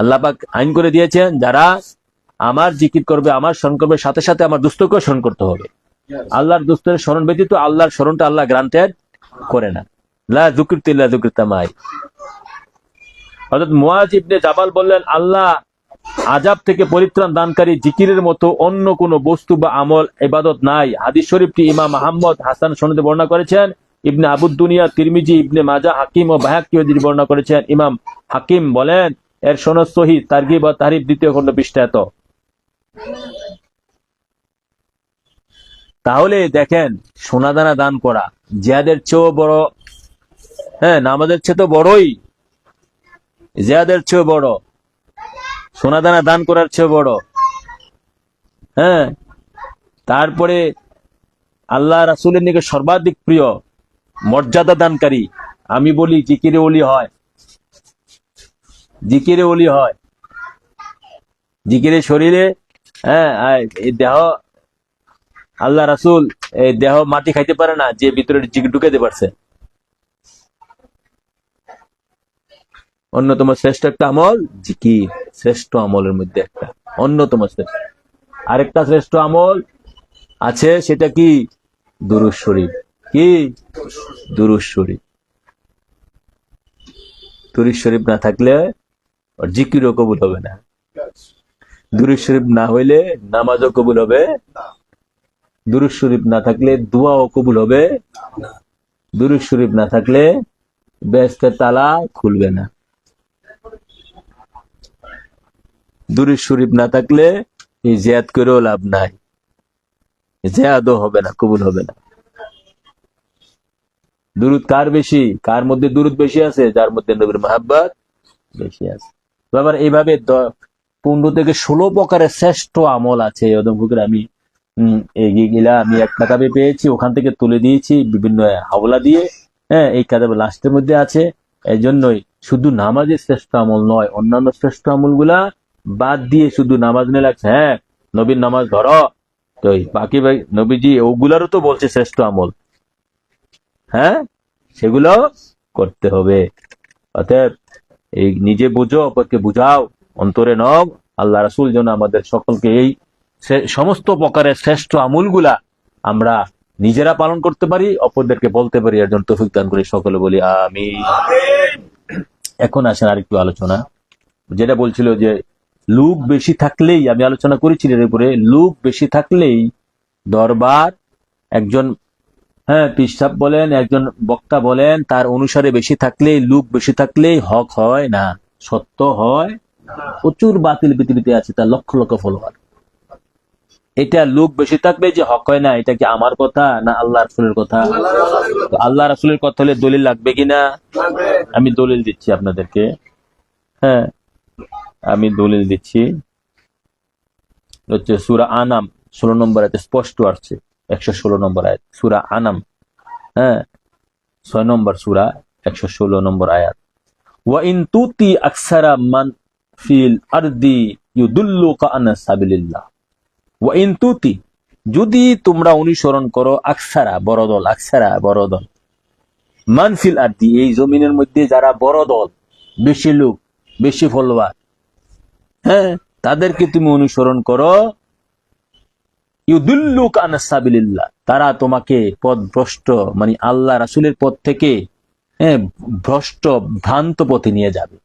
আল্লাহ পাক আইন করে দিয়েছেন, যারা আমার জিকির করবে, আমার স্মরণ করবে, সাথে সাথে আমার দুস্তকেও স্মরণ করতে হবে। আল্লাহর দুস্তের স্মরণ ব্যতীত আল্লাহর স্মরণটা আল্লাহ গ্রান্টেড করে না। লা যুকরিতুল্লাহ যুকরিতা মাই। হযরত মুয়াজ ইবনে জাবাল বললেন, আল্লাহ আযাব থেকে পরিত্রাণ দানকারী জিকিরের মতো অন্য কোন বস্তু বা আমল ইবাদত নাই। হাদিস শরীফটি ইমাম আহমদ হাসান সনদে বর্ণনা করেছেন, ইবনে আবুদ দুনিয়া, তিরমিজি, ইবনে মাজাহ, হাকিম ও বায়হাকি বর্ণনা করেছেন। ইমাম হাকিম বলেন, এর সনদ সহিহ, তারগিব ও তাহরিব 2য় খণ্ড পৃষ্ঠা এত। তাহলে দেখেন, সোনাদানা দান করা জিহাদের চেয়েও বড়, নামাজের চেয়ে তো বড়ই, জিহাদের চেয়েও বড়, সোনাদানা দান করার চেয়ে বড়। তারপরে আল্লাহ রাসূলের নিকট সর্বাধিক প্রিয়, মর্যাদা দানকারী। আমি বলি জিকিরে ওলি হয়, জিকিরে ওলি হয়, জিকিরে শরীরে, এই দেহ, আল্লাহ রাসূল এই দেহ মাটি খাইতে পারে না, যে ভিতরে জিকির ঢুকাইতে পারছে। অন্যতম শ্রেষ্ঠ একটা আমল জিকির, শ্রেষ্ঠ আমলের মধ্যে একটা, অন্যতম শ্রেষ্ঠ। আরেকটা শ্রেষ্ঠ আমল আছে, সেটা কি? দুরূদ শরীফ। কি? দুরূদ শরীফ। দুরূদ শরীফ না থাকলে জিকিরও কবুল হবে না। দুরূদ শরীফ না হইলে নামাজও কবুল হবে, দুরূদ শরীফ না থাকলে দোয়াও কবুল হবে, দুরূদ শরীফ না থাকলে বেহেশতের তালা খুলবে না, দুরূদ শরীফ না থাকলে এই জিয়াদ করেও লাভ নাই, জিয়াদও হবে না, কবুল হবে না। দুরুদ কার বেশি? কার মধ্যে দুরুদ বেশি আছে? যার মধ্যে নবীর মহাব্বত বেশি আছে। তো আবার এইভাবে 15 থেকে 16 প্রকারের শ্রেষ্ঠ আমল আছে। ওদম ফকির আমি এগিয়ে গেলা, আমি এক কিতাবে পেয়েছি, ওখান থেকে তুলে দিয়েছি বিভিন্ন হাওলা দিয়ে। হ্যাঁ, এই কিতাবে লাস্টের মধ্যে আছে। এই জন্যই শুধু নামাজের শ্রেষ্ঠ আমল নয়, অন্যান্য শ্রেষ্ঠ আমলগুলা বাদ দিয়ে শুধু নামাজ নিয়ে লাগছে। হ্যাঁ, নবীর নামাজ ধরো, তো বাকি নবীজি ওগুলারও তো বলছে শ্রেষ্ঠ আমল। হ্যাঁ, সেগুলো করতে হবে। অতএব এই নিজে বুঝো, অপরকে বুঝাও, অন্তরে নব। আল্লাহ রাসূল যেন আমাদের সকলকে এই সমস্ত প্রকারের শ্রেষ্ঠ আমলগুলা আমরা নিজেরা পালন করতে পারি, অপরদেরকে বলতে পারি। এর জন্য তৌফিক দান করি, সকলে বলি আমিন। এখন আসেন আরেকটু আলোচনা, যেটা বলছিল যে লোক বেশি থাকলেই, আমি আলোচনা করেছি এর উপরে, লোক বেশি থাকলেই দরবার, একজন পিসাব বলেন, একজন বক্তা বলেন, তার অনুসারে বেশি থাকলেই, লোক বেশি থাকলেই হক হয় না, সত্য হয়। প্রচুর বাতিল পৃথিবীতে আছে, তার লক্ষ লক্ষ ফলোয়ার। এটা লোক বেশি থাকলে যে হক হয় না, এটা কি আমার কথা না আল্লাহ রাসূলের কথা? আল্লাহ রাসূলের কথা হলে দলিল লাগবে কিনা? আমি দলিল দিচ্ছি আপনাদেরকে। হ্যাঁ, আমি দলিল দিচ্ছি। হচ্ছে সূরা আনাম 16 নম্বর আয়াতে স্পষ্ট আসছে, 116 নম্বর আয়াত সূরা আনাম। হ্যাঁ, 6 নম্বর সূরা 116 নম্বর আয়াত। ওয়া ইন তুতি আকসারা মান ফিল আরদি ইউদুল্লুকা আন সাবিলিল্লাহ। ওয়া ইন তুতি, যদি তোমরা অনুসরণ করো, আকসারা বড় দল, আকসারা বড় দল, মান ফিল আরদি এই জমিনের মধ্যে যারা বড় দল, বেশি লোক, বেশি ফলোয়ার, হ্যাঁ, তাদেরকে তুমি অনুসরণ করো, ইউদুল্লুকা আন সাবিলিল্লাহ, তারা তোমাকে পথভ্রষ্ট, মানে আল্লাহ রাসূলের পথ থেকে ভ্রষ্ট, ভ্রান্ত পথে নিয়ে যাবে।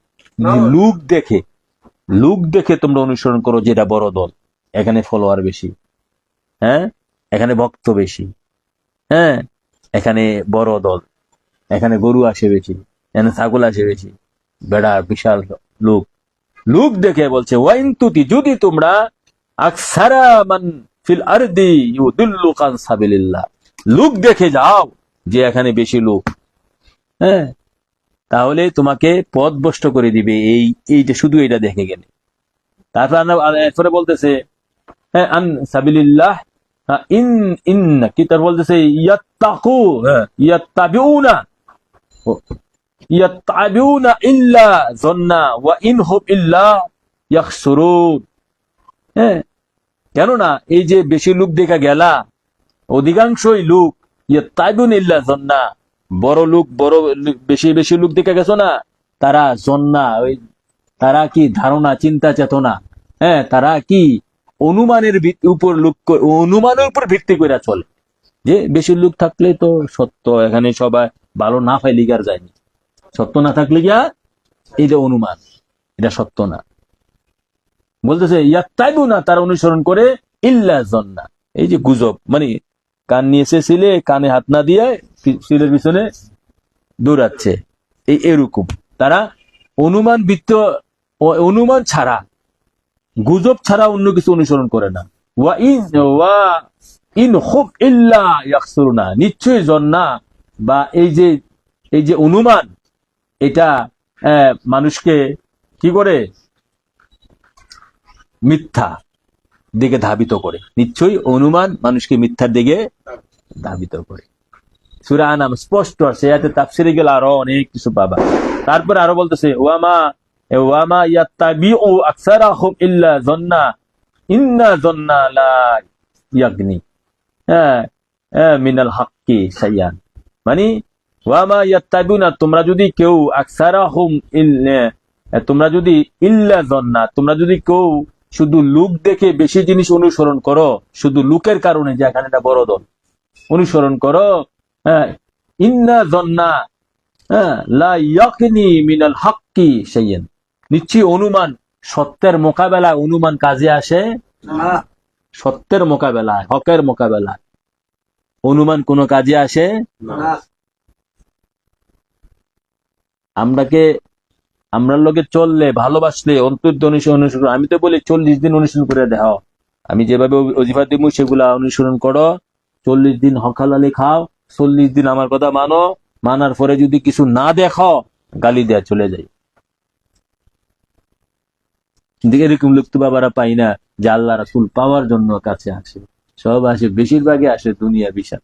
লোক দেখে তোমরা অনুসরণ করো, যেটা বড় দল, এখানে ফলোয়ার বেশি, হ্যাঁ, এখানে ভক্ত বেশি, হ্যাঁ, এখানে বড় দল, এখানে গরু আসে বেশি, এখানে ছাগল আসে বেশি, বেড়া বিশাল লোক দেখে বলছে ওয়াইন তুতি, যদি তোমরা আকসারা মান ফিল আরদি ইউদুল্লুকা আন সাবিলিল্লাহ, লোক দেখে যাও যে এখানে বেশি লোক, হ্যাঁ, তাহলে তোমাকে পথভ্রষ্ট করে দিবে। এই যে শুধু এটা দেখে গেলে। তারপরে বলতেছে হ্যাঁ আন সাবিলিল্লাহ, কি তার বলতেছে ইয়াত্তাকু, ইয়াত্তাবিউনা ইল্লা যন্না ওয়া ইনহুম ইল্লা ইয়াখসুরুন। হ্যাঁ, কেননা এই যে বেশি লোক দেখা গেলা, অধিকাংশই লোক ইয়াত্তাবিউনা ইল্লা যন্না, বড় লোক, বেশি লোক দেখা গেছো না, তারা জন্না, তারা কি ধারণা, চিন্তা চেতনা, হ্যাঁ, তারা কি অনুমানের উপর ভিত্তি করে চলে, যে বেশি লোক থাকলে তো সত্য, এখানে সবাই ভালো না পাইলে আর যায়নি, সত্য না থাকলে গিয়া এই যে অনুমান, এটা সত্য না। বলতেছে ইয়াত্তাবিউনা, তারা অনুসরণ করে, ইল্লা যন্না, এই যে গুজব, মানে কান নিয়েছে ছিলে, কানে হাত না দিয়ে শিলের পিছনে দৌড়াচ্ছে, এরকম তারা অনুমান ছাড়া, গুজব ছাড়া অন্য কিছু অনুসরণ করে না। ওয়া ইন হুম ইল্লা ইয়াখসুরুনা, নিশ্চয়ই জন্না বা এই যে অনুমান, এটা মানুষকে কি করে, মিথ্যা দিকে ধাবিত করে। নিশ্চয়ই অনুমান মানুষকে মিথ্যার দিকে ধাবিত করে। সূরা আনাম স্পষ্ট আছে, এতে তাফসিরে গেলে আরো অনেক কিছু পাবা। তারপরে আরো বলতেছে ওয়ামা ইয়াত্তাবিউ আকসারাহুম ইল্লা যন্না ইন্না যন্না লা ইয়াগনি মিনাল হাক্কি শাইয়ান, মানে ওয়ামা ইয়াত্তাবিউনা, তোমরা যদি কেউ আকসারাহুম তোমরা যদি ইল্লা যন্না, তোমরা যদি কেউ শুধু লোক দেখে বেশি জিনিস অনুসরণ করো, শুধু লোকের কারণে, যে এখানে একটা বড় দল, অনুসরণ করো, ইন্না যন্না লা ইয়াগনি মিনাল হাক্কি শাইয়ান, নিশ্চয়ই অনুমান, সত্যের মোকাবেলায় অনুমান কাজে আসে না। সত্যের মোকাবেলায়, হকের মোকাবেলায় অনুমান কোনো কাজে আসে না। আমরা লোকে চললে, ভালোবাসলে, অন্তর্দ অনুসরণ, আমি তো বলি 40 দিন অনুসরণ করে দেখাও। আমি যেভাবে ওজিফা দিব সেগুলা অনুসরণ করো, 40 দিন হক হালালি খাও, 40 দিন আমার কথা মানো, মানার পরে যদি কিছু না দেখো, গালি দেয়া চলে যায়। কিন্তু এরকম লোক তো বাবারা পাই না যে আল্লাহ রাসূল পাওয়ার জন্য কাছে আসে। সব আসে, বেশিরভাগই আসে দুনিয়া বিষয়।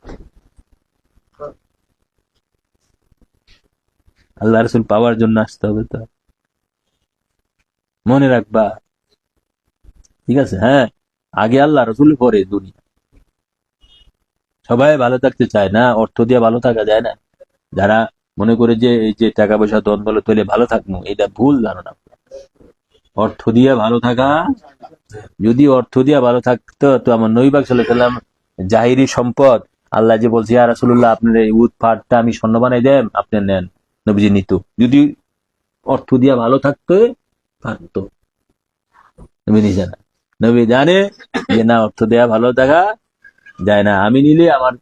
আল্লাহ রাসূল পাওয়ার জন্য আসতে হবে তো, মনে রাখবা। ঠিক আছে? হ্যাঁ, আগে আল্লাহ রাসূল, পরে দুনিয়া। সবাই ভালো থাকতে চায় না, অর্থ দিয়ে ভালো থাকা যায় না। যারা মনে করে যে এই যে টাকা পয়সা ধন দৌলত হইলে ভালো থাকবো, এটা ভুল ধারণা। অর্থ দিয়ে ভালো থাকা, যদি অর্থ দিয়ে ভালো থাকতো তো আমার নবী পাক সাল্লাল্লাহু আলাইহি ওয়াসাল্লাম জাহিরি সম্পদ, আল্লাহ যে বলছে ইয়া রাসূলুল্লাহ আপনার এই উট পাটটা আমি স্বর্ণ বানাই দেন, আপনি নেন, নবীজি নিত। যদি অর্থ দিয়ে ভালো থাকতে পারতো, নবী নিজে না। নবী জানে যে না, অর্থ দেয়া ভালো থাকা যায় না, আমি নিলে আমার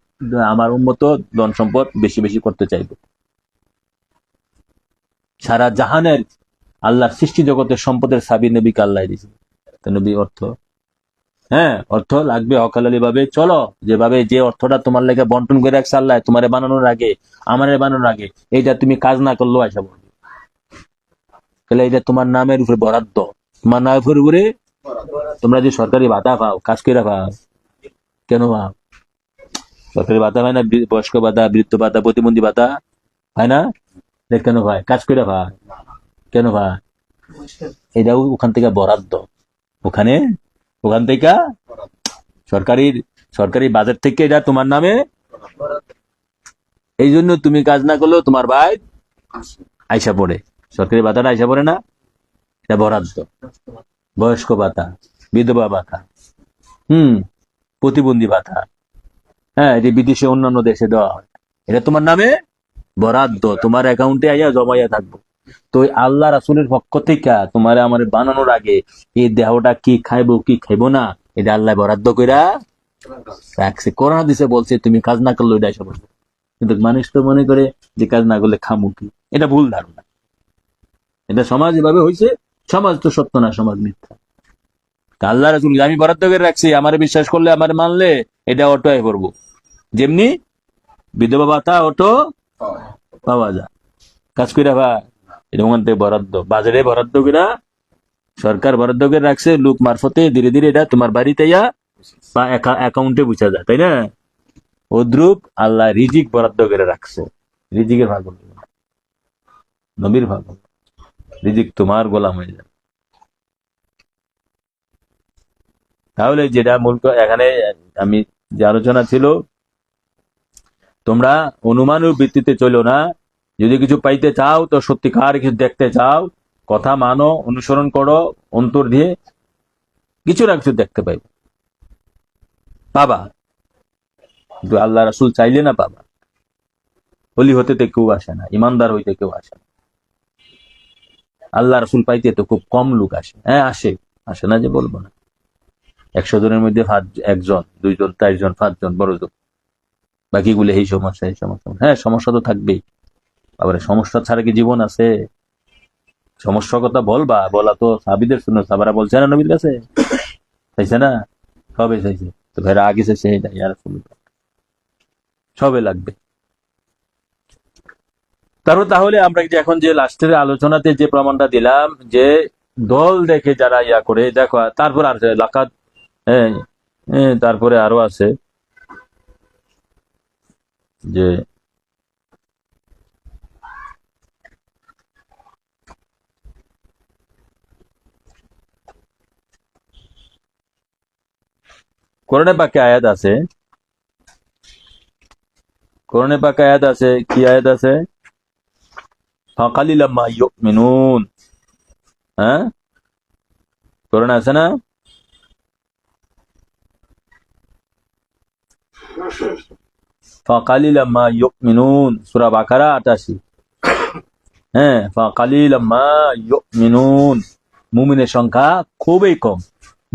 আমার উম্মত ধন সম্পদ বেশি বেশি করতে চাইবে। সারা জাহানের আল্লাহর সৃষ্টি জগতের সম্পদের সাবি নবীকে আল্লাহ দিয়েছে। তো নবী অর্থ, হ্যাঁ অর্থ লাগবে অকালালি ভাবে চলো, যেভাবে যে অর্থটা তোমার লেগে বন্টন করে রাখছে আল্লাহ তোমারে বানানোর আগে, আমারে বানানোর আগে, এইটা তুমি কাজ না করলেও আসা বলবে, তাহলে এটা তোমার নামের উপরে বরাদ্দ, তোমার নামের উপরে। তোমরা যে সরকারি ভাতা পাও, কাজ করে পাও কেন পাও? সরকারি ভাতা হয় না, বয়স্ক ভাতা, বৃদ্ধ ভাতা, প্রতিবন্ধী ভাতা হয় না? কেন ভাই? কাজ করে ভাই কেন ভাই? এটাও ওখান থেকে বরাদ্দ, ওখানে ওখান থেকে সরকারি বাজেট থেকে এটা তোমার নামে। এই জন্য তুমি কাজ না করলেও তোমার ভাই আইসা পড়ে, সরকারি ভাতাটা আইসা পড়ে না, এটা বরাদ্দ। বয়স্ক ভাতা, বিধবা ভাতা, প্রতিবন্ধী ভাতা, হ্যাঁ এটি বিদেশে অন্যান্য দেশে দেওয়া হয়, এটা তোমার নামে বরাদ্দ, তোমার অ্যাকাউন্টে আইয়া জমাইয়া থাকবো। তো আল্লাহ রাসূলের পক্ষ থেকে তোমার আমার বানানোর আগে এই দেহটা কি খাইবো কি খাইবো না, এটা আল্লাহ বরাদ্দ কইরা রাখছে। করোনা দিছে, বলছে তুমি কাজ না করলে ওইটা এসে বলবো। কিন্তু মানুষ তো মনে করে যে কাজ না করলে খামু কি, এটা ভুল ধারণা। এটা সমাজ এভাবে হয়েছে, সমাজ তো সত্য না, সমাজ মিথ্যা। আল্লাহ রাসূল আমি বরাদ্দ করে রাখছি, আমারে বিশ্বাস করলে, আমারে মানলে এটা অটোয় করবো। যেমনি বিধবা ভাতা অটো পাওয়া যায়, কাজ করে ভাই, এটা ওখান থেকে বরাদ্দ, বাজারে বরাদ্দ করে সরকার বরাদ্দ করে রাখছে লোক মারফতে, ধীরে ধীরে এটা তোমার বাড়িতে বা অ্যাকাউন্টে বুঝা যায়, তাই না? ওদ্রুপ আল্লাহ রিজিক বরাদ্দ করে রাখছে। রিজিকের ভাগ নবীর ভাগ, রিজিক তোমার গোলাম হয়ে যায়। তাহলে যেটা মূল এখানে আমি যে আলোচনা ছিল, তোমরা অনুমানের ভিত্তিতে চলো না। যদি কিছু পাইতে চাও তো সত্যিকার কিছু দেখতে চাও, কথা মানো, অনুসরণ করো, অন্তর দিয়ে কিছু না কিছু দেখতে পাইবে, পাবা। কিন্তু আল্লাহ রাসূল চাইলে না পাবা। ওলি হতে তো কেউ আসে না, ইমানদার হইতে কেউ আসে না। আল্লাহ রাসূল পাইতে তো খুব কম লোক আসে। হ্যাঁ আসে, আসে না যে বলবো না। 100 জনের মধ্যে 1 জন, 2 জন, 4 জন, 5 জন বড় লোক, বাকিগুলো এই সমস্যা এই সমস্যা। হ্যাঁ সমস্যা তো থাকবেই, আবার সমস্যা ছাড়া কি জীবন আছে? সমস্যার কথা বলবা, বলা তো সাহাবীদের সুন্নাত। সাহাবারা বলছে না নবীর কাছে, চাইছে না? সবে চাইছে তো ভাইরা আগে চাইছে, এটা ইয়া রাসূলুল্লাহ সবে লাগবে। তাহলে আমরা যে এখন যে লাস্টের আলোচনাতে যে প্রমাণটা দিলাম, যে দল দেখে যারা ইয়া করে দেখো, তারপর আর লাকাত, তারপরে আরো আছে যে কোরআনে পাকে আয়াত আছে, কোরআনে পাকে আয়াত আছে, কি আয়াত আছে? ফাকালিলাম মা ইউমিনুন, হ্যাঁ কোরআনে আছে না? ফাকালিলাম মা ইউমিনুন, সূরা বাকারা 88। হ্যাঁ ফাকালিলাম মা ইউমিনুন, মুমিনের সংখ্যা খুবই কম,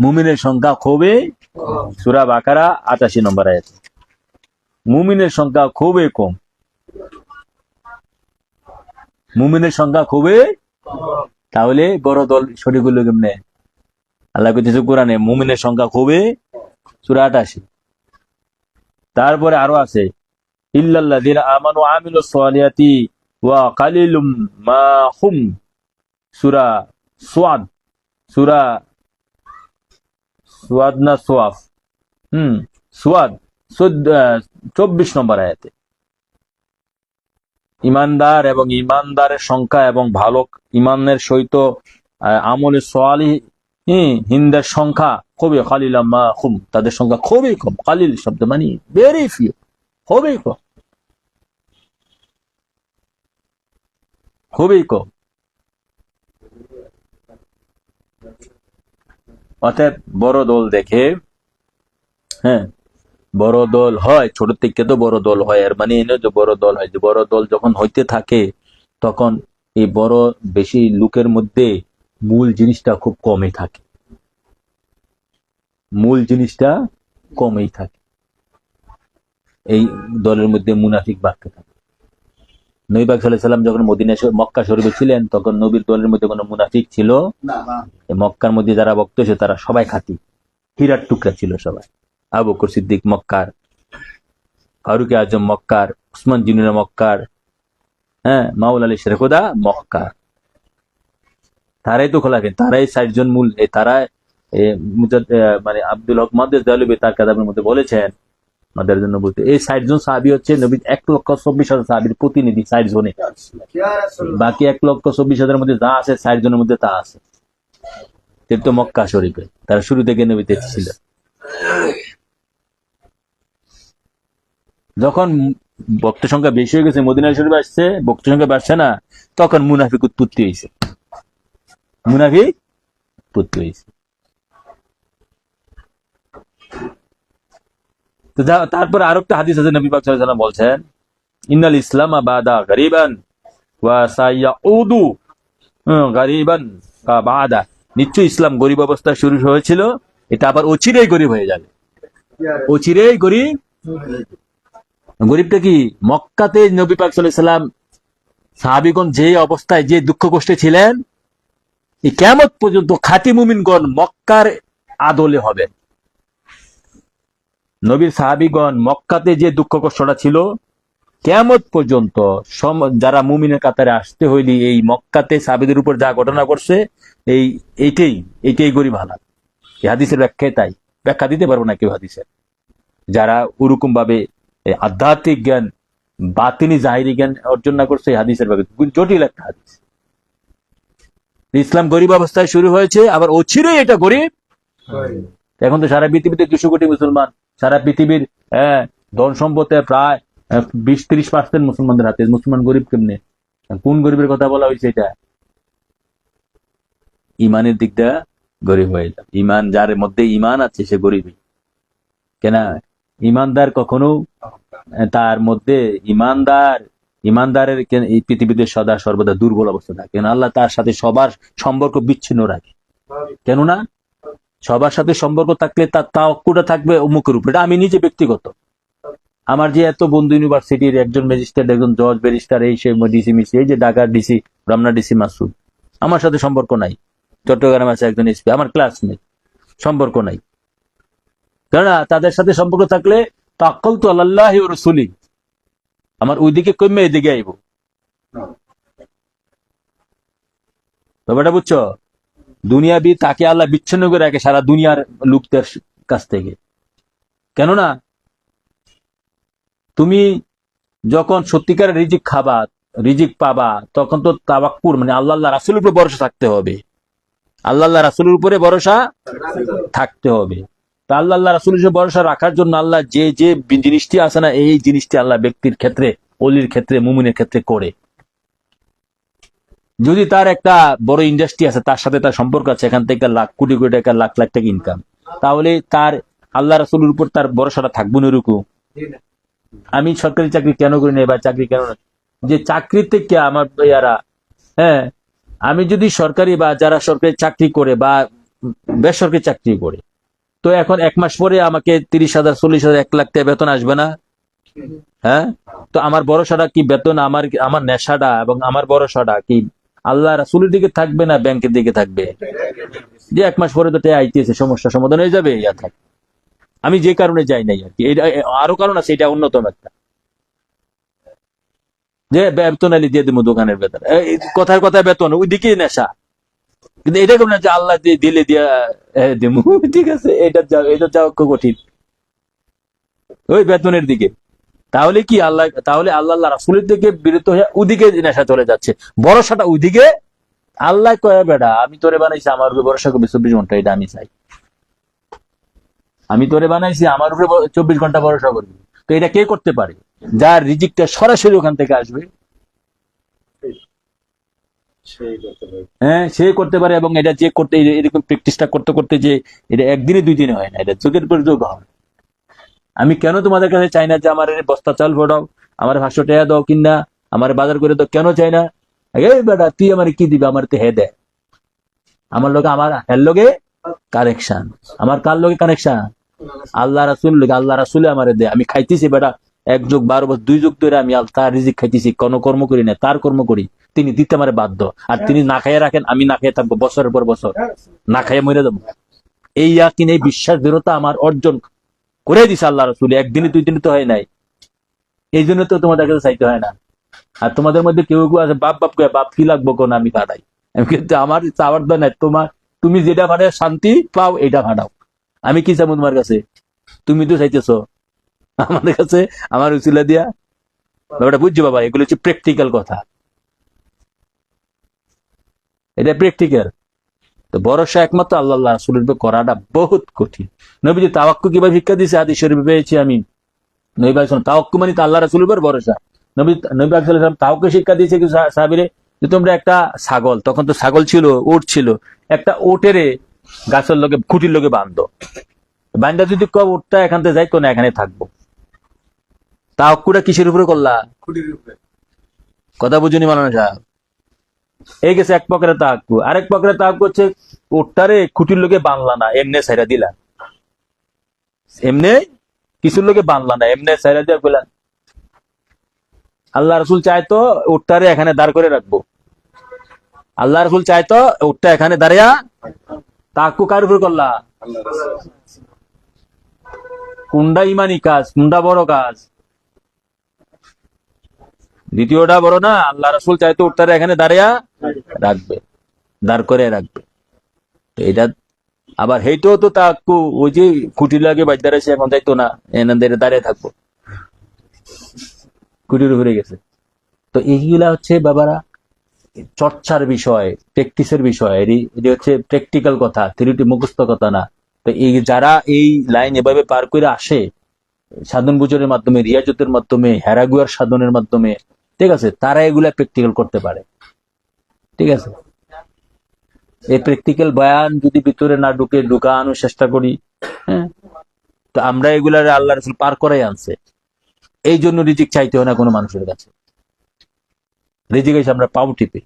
মুমিনের সংখ্যা খুবই, সূরা বাকারা 88 নম্বর আয়াত। মুমিনের সংখ্যা খুবই কম, মুমিনের সংখ্যা খুবই। তাহলে বড় দল সঠিক হলো কেমনে? আল্লাহ কইতেছে কোরআনে মুমিনের সংখ্যা খুবই, সূরা 88। তারপরে আরো আছে ইল্লাল্লাযিনা আমানু ওয়া আমিলুস সালিহাতি ওয়া কালিলুম মা হুম। সূরা সুয়াদ, সূরা সুয়াদ না সোয়াফ, সুয়াদ 24 নম্বর আয়াতে। ইমানদার এবং ইমানদারের সংখ্যা এবং ভালো ইমানের সহিত আমলে সালিহিনদের সংখ্যা খুবই কালিলা মা হুম, তাদের সংখ্যা খুবই কম। কালিল শব্দ মানে ভেরি ফিউ, খুবই কম, খুবই কম। অতএব বড় দল দেখে, হ্যাঁ বড় দল হয়, ছোট থেকে তো বড় দল হয়, আর মানে এনে যে বড় দল হয়, যে বড় দল যখন হইতে থাকে তখন এই বড় বেশি লোকের মধ্যে মূল জিনিসটা খুব কমই থাকে, মূল জিনিসটা কমই থাকে। এই দলের মধ্যে মুনাফিক বাড়তে থাকে। নবী পাক সাল্লাল্লাহু আলাইহি ওয়াসাল্লাম যখন মদিনা মক্কা শরীফে ছিলেন তখন নবীর দলের মধ্যে কোনো মুনাফিক ছিল না। মক্কার মধ্যে যারা ভক্ত ছিল তারা সবাই খাঁটি হীরার টুকরা ছিল সবাই। আবু বকর সিদ্দিক মক্কার, ফারুক আজম মক্কার, উসমান জিনুরা মক্কার, মাওলা আলী শেরখুদা মক্কার। তারাই তো খোলাফেন, তারাই 60 জন মূল। তারা মানে আব্দুল হক মাদ্রাজ দেহলভী তার কিতাবের মধ্যে বলেছেন, আমাদের জন্য বলতে এই 60 জন সাহাবী হচ্ছে নবীর 1,24,000 সাহাবীর প্রতিনিধি। 60 জনে, বাকি 1,24,000 মধ্যে যা আছে 60 জনের মধ্যে তা আছে। তো মক্কা শরীফে তারা শুরু থেকে নবীতে ছিল। যখন ভক্ত সংখ্যা বেশি হয়ে গেছে, মদিনা শরীফে আসছে, ভক্ত সংখ্যা বাড়ছে না, তখন মুনাফিক উৎপত্তি হয়েছে, মুনাফিক উৎপত্তি হয়েছে। তারপরে আরেকটা হাদিস আছে, নবী পাক সাল্লাল্লাহু আলাইহি ওয়াসাল্লাম বলছেন, ইন্নাল ইসলাম বাদা গরিবান ওয়া সায়াউদু গরিবান বাদা। নিশ্চয় ইসলাম গরিব অবস্থায় শুরু হয়েছিল, এটা আবার অচিরেই গরিব হয়ে যাবে, অচিরেই গরিব। গরিবটা কি? মক্কাতে নবী পাক সাল্লাল্লাহু আলাইহি ওয়াসাল্লাম সাহাবীগণ যে অবস্থায় যে দুঃখ কষ্টে ছিলেন, এই কিয়ামত পর্যন্ত খাঁটি মুমিনগণ মক্কার আদলে হবে। নবীর সাহাবীগণ মক্কাতে যে দুঃখ কষ্টটা ছিল, কিয়ামত পর্যন্ত যারা মুমিনের কাতারে আসতে হইলে এই মক্কাতে সাহাবীদের উপর যা ঘটনা করছে, এইটাই গরিব হালাত। এই হাদিসের ব্যাখ্যায় তাই, ব্যাখ্যা দিতে পারবো না কেউ হাদিসের। যারা ওরকম ভাবে আধ্যাত্মিক জ্ঞান, বাতিনি জাহিরি জ্ঞান অর্জন না করছে, এই হাদিসের ব্যাখ্যা জটিল একটা হাদিস। ইসলাম গরিব অবস্থায় শুরু হয়েছে, আবার অচিরেই এটা গরিব। এখন তো সারা পৃথিবীতে 200 কোটি মুসলমান, সারা পৃথিবীর ধন সম্পদে প্রায় 20-30% মুসলমানদের হাতে। মুসলমান গরিব কেমনে? কোন গরিবের কথা বলা হয়েছে? এটা ইমানের দিকটা গরিব হয়ে যায়। ইমান যার মধ্যে ইমান আছে সে গরিবই। কেন? ইমানদার কখনো তার মধ্যে ইমানদারের এই পৃথিবীতে সদা সর্বদা দুর্বল অবস্থা থাকে। কেন? আল্লাহ তার সাথে সবার সম্পর্ক বিচ্ছিন্ন রাখে। কেননা সবার সাথে সম্পর্ক থাকলে তার তাওয়াক্কুলটা থাকবে অমুকের উপর। এটা আমি নিজে ব্যক্তিগত, আমার যে এত বন্ধু ইউনিভার্সিটির, একজন ম্যাজিস্ট্রেট, একজন জজ, ব্যারিস্টার, এই সে ডিসি মিসি, এই যে ঢাকার ডিসি, রমনা ডিসি মাসুদ, আমার সাথে সম্পর্ক নাই। চট্টগ্রাম আছে একজন এসপি, আমার ক্লাসমেট, সম্পর্ক নাই। কেননা তাদের সাথে সম্পর্ক থাকলে তাওয়াক্কালতু আলাল্লাহি ওয়া রাসূলি, আমার ওইদিকে কমে এদিকে আইব। ব্যাপারটা বুঝছো? দুনিয়াবি তাকে আল্লাহ বিচ্ছিন্ন করে রাখে সারা দুনিয়ার লোকদের কাছ থেকে। কেননা তুমি যখন সত্যিকার রিজিক খাবা, রিজিক পাবা, তখন তো তাওয়াক্কুল মানে আল্লাহ রাসূলের উপরে ভরসা থাকতে হবে। আল্লাহ রাসূলের উপরে ভরসা থাকতে হবে। তা আল্লাহ রাসূলের উপরে ভরসা রাখার জন্য আল্লাহ যে যে জিনিসটি আছে না, এই জিনিসটি আল্লাহ ব্যক্তির ক্ষেত্রে, ওলির ক্ষেত্রে, মুমিনের ক্ষেত্রে করে। যদি তার একটা বড় ইন্ডাস্ট্রি আছে, তার সাথে তার সম্পর্ক আছে, এখান থেকে লাখ কোটি কোটি টাকা, লাখ লাখ টাকা ইনকাম, তাহলে তার আল্লাহ রাসূলের উপর তার ভরসাটা থাকবে না। এরকম আমি সরকারি চাকরি কেন করি না, এবার চাকরি কেন, যে চাকরি থেকে আমার ইয়ারা, আমি যদি সরকারি বা যারা সরকারি চাকরি করে বা বেসরকারি চাকরি করে, তো এখন 1 মাস পরে আমাকে 30,000, 40,000, 1 লাখ টাকা বেতন আসবে না? তো আমার ভরসাটা কি বেতন, আমার নেশাটা এবং আমার ভরসাটা কি আল্লাহ রাসূলের দিকে থাকবে না ব্যাংকের দিকে থাকবে? যে 1 মাস পরে তো আইতেছে, সমস্যা সমাধান হয়ে যাবে, ইয়া থাক। আমি যে কারণে যাই নাই আর কি, আরো কারণ আছে, এটা অন্যতম একটা। যে বেতন আলি দিয়ে দিব দোকানের বেতন, কথার কথায় বেতন, ওইদিকে নেশা। কিন্তু এটা কেমন যে আল্লাহ দিয়ে দিলে দিয়া দিমু, ঠিক আছে, এটা যাও কঠিন ওই বেতনের দিকে। তাহলে কি আল্লাহ, তাহলে আল্লাহ রাসূলের থেকে বিরত হয়ে ওদিকে নেশা চলে যাচ্ছে, ভরসাটা ওইদিকে। আল্লাহ কয়ে বেটা আমি তোরে বানাইছি, আমার উপরে ভরসা করবি 24 ঘন্টা, এটা আমি চাই। আমি তোরে বানাইছি, আমার উপরে 24 ঘন্টা ভরসা করবি। তো এটা কে করতে পারে? যার রিজিকটা সরাসরি ওখান থেকে আসবে, হ্যাঁ সে করতে পারে। এবং এটা যে করতে, এরকম প্র্যাকটিসটা করতে করতে যে এটা একদিনে 2 দিনে হয় না, এটা যুগের পর যুগ হয়। আমি কেন তোমাদের কাছে চাই না যে আমার বস্তা চাল ফোটাও, আমার 500 টাকা দাও, কিনা আমার বাজার করে দাও, কেন চাই না? এই বেটা তুই আমার কি দিবে, আমার তো হে দে, আমার লোকে, আমার হের লোকে কানেকশন, আমার কার লোকে কানেকশন? আল্লাহ রাসুল লোকে, আল্লাহ রাসুলে আমার দে, আমি খাইতেছি বেটা 1 যুগ 12 বছর 2 যুগ ধরে আমি তার রিজিক খাইতেছি, কোনো কর্ম করি না, তার কর্ম করি, তিনি দিতে আমার বাধ্য। আর তিনি না খাইয়ে রাখেন, আমি না খেয়ে থাকবো বছরের পর বছর, না খাইয়ে মরে যাবো। এই ইয়াকিন, এই বিশ্বাস দৃঢ়তা আমার অর্জন করে দিছে আল্লাহ রাসূল, 1 দিনে 2 দিনে তো হয় নাই। এই জন্য তো তোমাদের কাছে চাইতে হয় না। আর তোমাদের মধ্যে কেউ কেউ আছে বাপ বাপ করে, বাপ কি লাগবো কোন আমি পাঠাই, কিন্তু আমার চাওয়ার দর নাই। তুমি যেটা ভাড়ায় শান্তি পাও এটা ভাড়াও, আমি কি চাবো তোমার কাছে? তুমি তো চাইতেছ আমাদের কাছে আমার উচিলা দিয়া। ব্যাপারটা বুঝছো বাবা, এগুলো হচ্ছে প্র্যাকটিক্যাল কথা, এটা প্র্যাকটিক্যাল। তো ভরসা একমাত্র আল্লাহ রাসূলের উপর করাটা বহুত কঠিন। নবীজি তাওয়াক্কুল কিভাবে শিক্ষা দিয়েছে হাদিস শরীফে পেয়েছি আমি। নবী বলেছেন তাওয়াক্কুল মানে আল্লাহ রাসূলের উপর ভরসা। নবী সাল্লাল্লাহু আলাইহি ওয়াসাল্লাম তাওয়াক্কুল শিক্ষা দিয়েছে কিছু সাহাবীরে, যে তোমরা একটা ছাগল, তখন তো ছাগল ছিল, উট ছিল, একটা ওটেরে গাছের লগে খুঁটির লগে বাঁধো, বান্দা যদি কব উটটা এখান থেকে যাইতো না, এখানে থাকবো। তাওয়াক্কুলটা কিসের উপরে করলা? কথা বুঝুনি মালানা সাহেব? এই গেছে এক পকেটে তাওয়াক্কু, আরেক পকেটে তাওয়াক্কু হচ্ছে উটটারে খুঁটির লগে বাঁধলা না, এমনে ছাইরা দিলা, এমনে কিছুর লগে বাঁধলা না, এমনে ছাইরা দিয়া বললা আল্লাহ রাসূল চাইতো উটটারে এখানে দাঁড় করে রাখবো, আল্লাহ রাসূল চাইতো উটটা এখানে দাঁড়িয়া, তাওয়াক্কু কার উপর করলা? কোনটা ইমানি কাজ, কোনটা বড় কাজ? দ্বিতীয়টা বড় না? আল্লাহ রাসূল চাইতো উটটারে এখানে দাঁড়িয়া রাখবে, দাঁড় করে রাখবে। তো এটা আবার হেইটাও তো তাওয়াক্কু, ওই যে খুঁটি লাগে বাইর এসে এখন যাইতো না, এনাদের দাঁড়িয়ে থাকবো, খুঁটির উপরে গেছে। তো এইগুলা হচ্ছে বাবারা চর্চার বিষয়, প্র্যাকটিসের বিষয়, এটি হচ্ছে প্র্যাকটিক্যাল কথা, থিওরি মুখস্থ কথা না। তো এই যারা এই লাইন এভাবে পার করে আসে, সাধন বুঝনের মাধ্যমে, রিয়াজতের মাধ্যমে, হেরাগুয়ার সাধনের মাধ্যমে, ঠিক আছে, তারা এগুলা প্র্যাকটিক্যাল করতে পারে। ঠিক আছে, এই প্র্যাকটিক্যাল বয়ান যদি ভিতরে না ঢুকানোর চেষ্টা করি, হ্যাঁ, তো আমরা এগুলার আল্লাহ রাসূল পার করাই আনছে। এই জন্য রিজিক চাইতে হয় না কোনো মানুষের কাছে, রিজিক এসে আমরা পাও টিপি,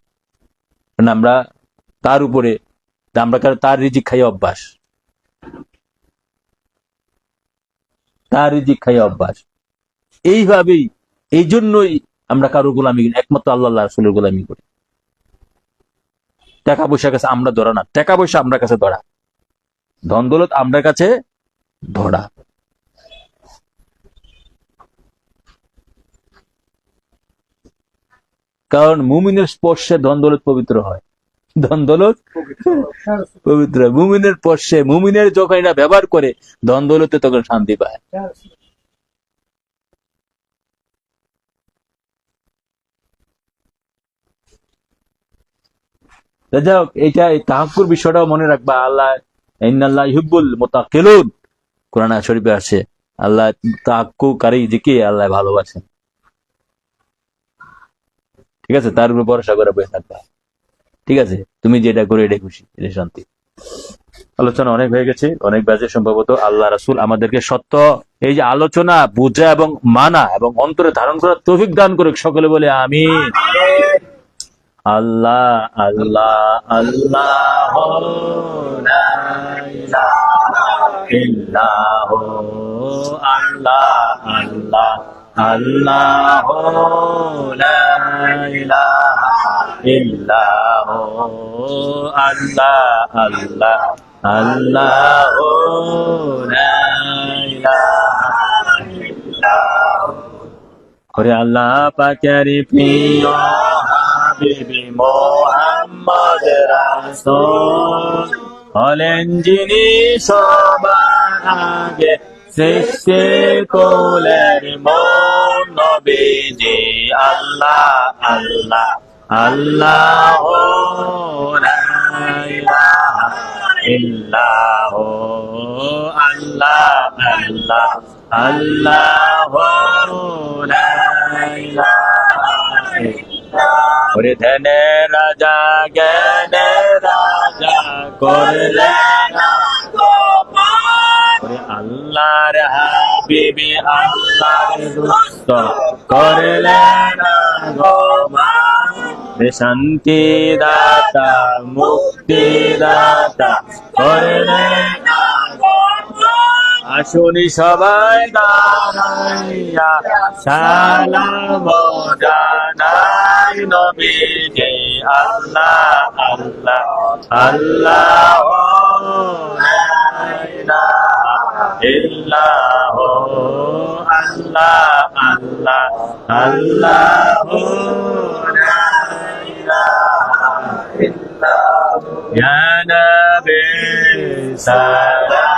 কারণ আমরা তার উপরে, আমরা তার রিজিক খাই অভ্যাস, তার রিজিক খাই অভ্যাস। এইভাবেই, এই জন্যই আমরা কারো গোলামি, একমাত্র আল্লাহ রাসূলের গোলামি করি। টাকা পয়সার কাছে আমরা ধরা না, টাকা পয়সা আমরা কাছে ধরা, ধন দৌলত আমরা কাছে ধরা। কারণ মুমিনের স্পর্শে ধন দৌলত পবিত্র হয়, ধন দৌলত পবিত্র হয় মুমিনের স্পর্শে। মুমিনের যখন এটা ব্যবহার করে, ধন দৌলতে তখন শান্তি পায়। যাই হোক, এইটা তাহাক্কুর বিষয়টাও মনে রাখবা। আল্লাহ ইন্নাল্লাহ ইউহিব্বুল মুতাক্কিলুন, কোরআন শরীফে আছে, আল্লাহ তাহাক্কুরকারী দিকে আল্লাহ ভালোবাসেন। ঠিক আছে, তার উপর ভরসা করে বসে থাকবা। ঠিক আছে, তুমি যেটা করে এটা খুশি, এটা শান্তি। আলোচনা অনেক হয়ে গেছে, অনেক বাজে সম্ভবত। আল্লাহ রাসূল আমাদেরকে সত্য এই যে আলোচনা বুঝা এবং মানা এবং অন্তরে ধারণ করার তৌফিক দান করুক, সকলে বলে আমিন। আল্লাহ আল্লাহ আল্লাহ লা ইলাহা ইল্লাহু, আল্লাহ আল্লাহ আল্লাহ লা ইলাহা ইল্লাহু, আল্লাহ আল্লাহ আল্লাহ লা ইলাহা ইল্লাহু। ওরে আল্লাহ পাকের প্রিয় হাবিবি মোহাম্মদ রাসূল হলেন যিনি সবার আগে সৃষ্টির কোলের মূল নবীজি আল্লাহ আল্লাহ আল্লাহ লা ইলাহা ইল্লাহ আল্লাহ আল্লাহ আল্লাহ লা ইলাহা ইল্লাল্লাহ ওরে ধ্যানে রাজা জ্ঞানে রাজা করলেন ওরে আল্লাহর হাবিবি আল্লাহর দোস্ত করলেন গোমান শান্তি দাতা মুক্তি দাতা করলেন আসুনি সবাই দাঁড়াইয়া সালাম জানাই নবীজি আল্লাহ আল্লাহ আল্লাহ লা ইলাহা ইল্লাহ আল্লাহ আল্লাহ আল্লাহ লা ইলাহা ইল্লাল্লাহ ইয়া নবী সালাম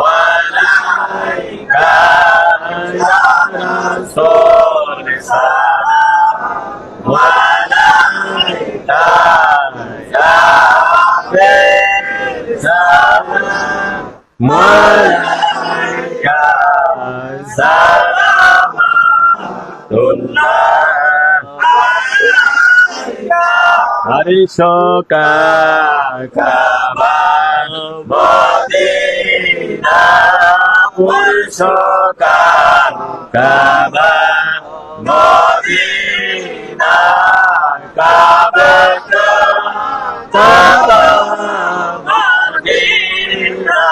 আলাইকা ইয়া রাসূল সালাম আলাইকা ইয়া হাবিব সালাম আলাইকা সালামাতুল্লাহ আলাইকা আরশকা কাবা মদিনা পুরশকা কাবা মদিনা কাবা কাবা মদিনা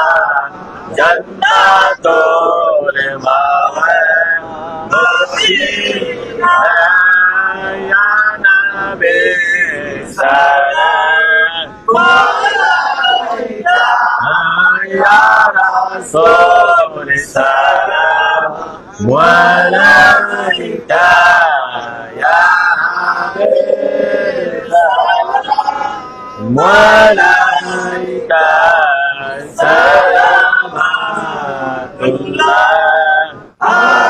জান্নাতুল মাওয়া মদিনা ইয়া নবী সালাম আলাইকা ইয়া রাসূল সালাম আলাইকা ইয়া হাবিব সালাম আলাইকা সালামাতুল্লাহ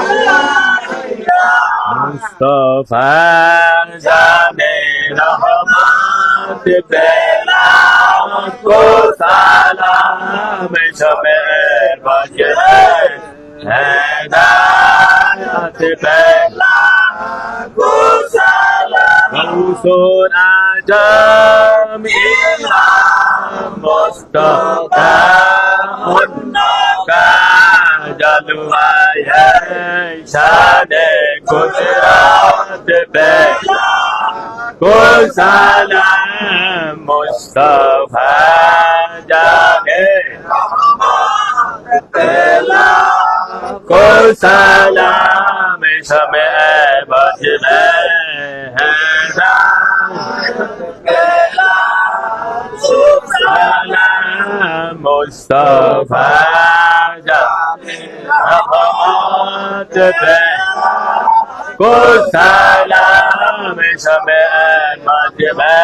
আলাইকা মুস্তাফা জানে রহমত পেলা को सलाम शमे बजर हैदायत पेला को सलाम रसूल आजम इमाम मुस्तफा उन्नका जलवा है शान कुदरत पेला को सलाम मुस्तफा जाने पेला को सलाम शमे बजने सलाम मुस्तफा जाने रहमत पेला को सलाम शमे मजमे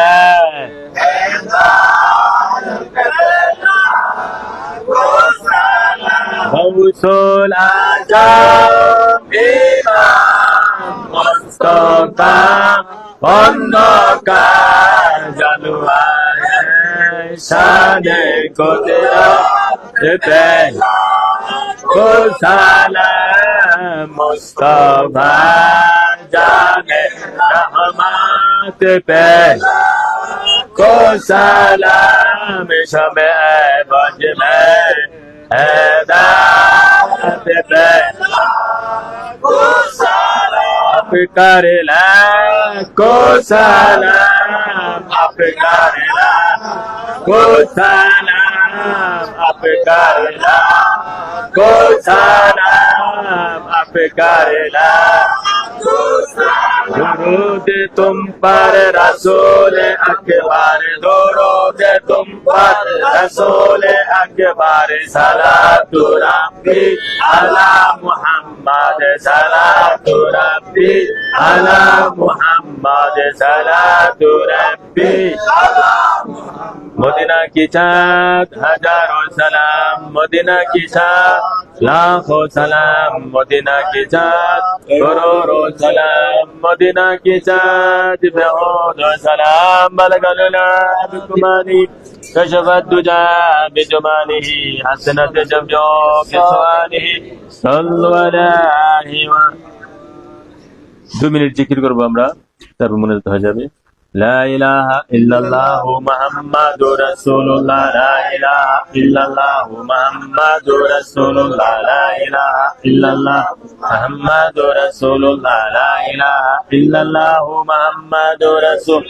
गौसुल आजम इमाम मुस्तफा उन्नका जलवा है शान कुदरत पेला को सलाम मुस्तफा जाने रहमत पेला को सलाम शमे बजमे हैदायत पेला को सलाम आप कर ला को सलाम आप कर ला को सलाम आप कर ला को सलाम आप कर ला दुरूद तुम पर रसूल अकबर दुरूद रोज़े तुम पर रसूल अकबर सलातु रब्बी अला मुहम्मद सलातु रब्बी अला मुहम्मद सलातु रब्बी मदीना की चाँद हजारों सलाम मदीना की चाँद लाखों सलाम मदीना की चाँद करोड़ों सलाम मदीना की चाँद बेहोदों सलाम बलगलना बिकुमानी कशफत दुजा बिजुमानिही हसनत जब्यो बिसवानिही सल्लु अलैहि व 2 মিনিট জিকির করবো আমরা তারপর মনে হয়ে যাবে لا إله إلا الله محمد رسول الله لا إله إلا الله محمد رسول الله لا إله إلا الله محمد رسول الله لا إله إلا الله محمد رسول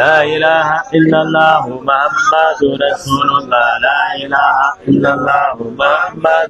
لا إله إلا الله محمد رسول الله لا إله إلا الله محمد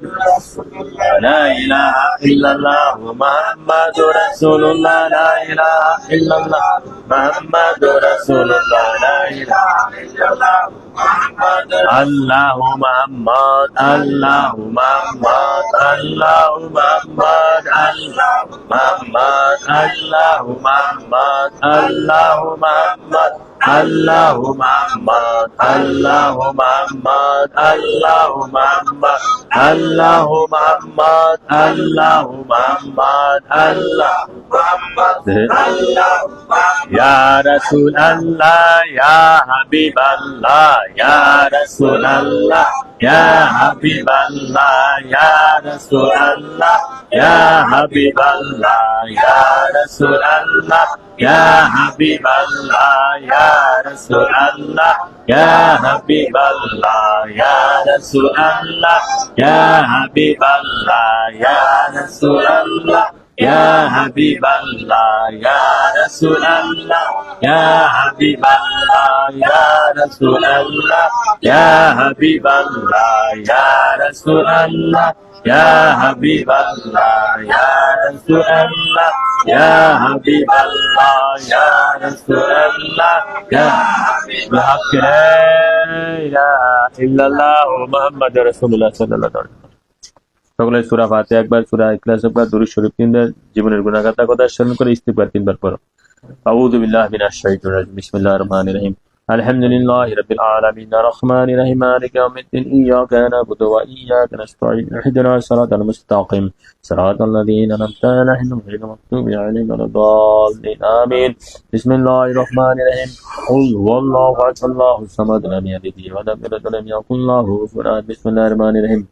لا إله إلا الله محمد رسول الله لا إله إلا الله محمد رسول الله لا إله إلا الله محمد الله محمد الله محمد الله محمد الله محمد الله محمد الله محمد الله محمد الله محمد الله محمد الله محمد الله محمد الله محمد الله يا رسول الله يا حبيب الله يا رسول الله يا حبيب الله يا رسول الله يا حبيب الله يا رسول الله يا حبيب الله يا رسول الله يا حبيب الله يا رسول الله يا حبيب الله يا رسول الله يا حبيب الله يا رسول الله يا حبيب الله يا رسول الله يا حبيب الله يا رسول الله يا حبيب الله يا رسول الله يا حبيب الله يا رسول الله يا بحق لا إله إلا الله محمد رسول الله صلى الله عليه وسلم সকলে সূরা ফাতিহা একবার সূরা ইখলাস একবার দুরূদ শরীফ 3বার জীবনের গুনাহ কথা স্মরণ করে ইস্তিগফার 3বার পড়ো আউযু বিল্লাহি মিনাশ শাইতানির রাজিম বিসমিল্লাহির রহমানির রহিম আলহামদুলিল্লাহি রাব্বিল আলামিন রহমানির রহিম মালিকি ইয়াউমিদ্দিন ইয়াকা না'বুদু ওয়া ইয়াকা নাস্তাঈন ইহদিনাস সিরাতাল মুস্তাকিম সিরাতাল লাযীনা আন'আমতা আলাইহিম গায়রিল মাগদুবি আলাইহিম ওয়ালাদ-দাল্লিন আমিন বিসমিল্লাহির রহমানির রহিম কুল হুয়াল্লাহু আহাদ আল্লাহুস সামাদ লাম ইয়ালিদ ওয়া লাম ইউলাদ ওয়া লাম ইয়াকুল লাহু কুফুওয়ান আহাদ বিসমিল্লাহির রহমানির রহিম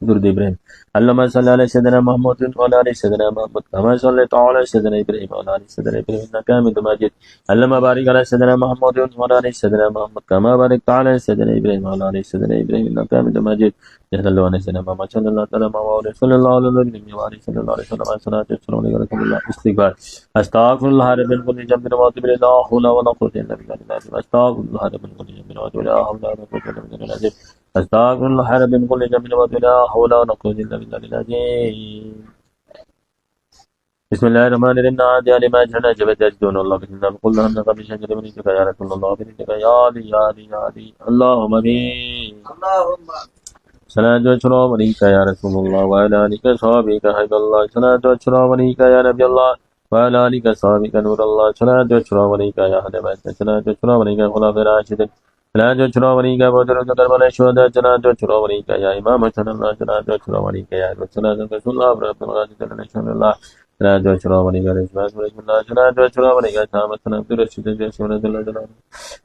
درود ابراهيم اللهم صل على سيدنا محمد وعلى ال سيدنا محمد كما صليت على سيدنا ابراهيم وعلى ال سيدنا ابراهيم انك حميد مجيد اللهم بارك على سيدنا محمد وعلى ال سيدنا محمد كما باركت على سيدنا ابراهيم وعلى ال سيدنا ابراهيم انك حميد مجيد صلى الله عليه وسلم محمد صلى الله عليه وسلم صلى الله عليه وسلم صلى الله عليه وسلم صلاه والسلام عليكم الله استغفار استغفر الله رب كل ذنب واتوب اليه لا حول ولا قوه الا بالله استغفر الله رب كل ذنب واتوب اليه لا حول ولا قوه الا بالله استغفر الله رب كل ذنب واتوب اليه لا حول ولا قوه الا بالله العظيم بسم الله الرحمن الرحيم نادي على ما جهنا جبت يجدون الله بسم الله قل لهم قبل شجر من يتك يا رسول الله بنتك يا علي يا علي يا علي اللهم امين اللهم صلاة والسلام عليك يا رسول الله وعلى آلك وصحبك حبيب الله صلاة والسلام عليك يا نبي الله وعلى آلك وصحبك نور الله صلاة والسلام عليك يا أهل بيت صلاة والسلام عليك يا خلفاء الراشدين صلاة والسلام عليك يا بدر كربلاء الشهداء صلاة والسلام عليك يا إمام حسن الله صلاة والسلام عليك يا صلاة رسول الله رب العالمين صلى الله صلاة والسلام عليك يا رسول الله صلاة والسلام عليك يا سلام السلام ترشد يا سيدنا الله جلاله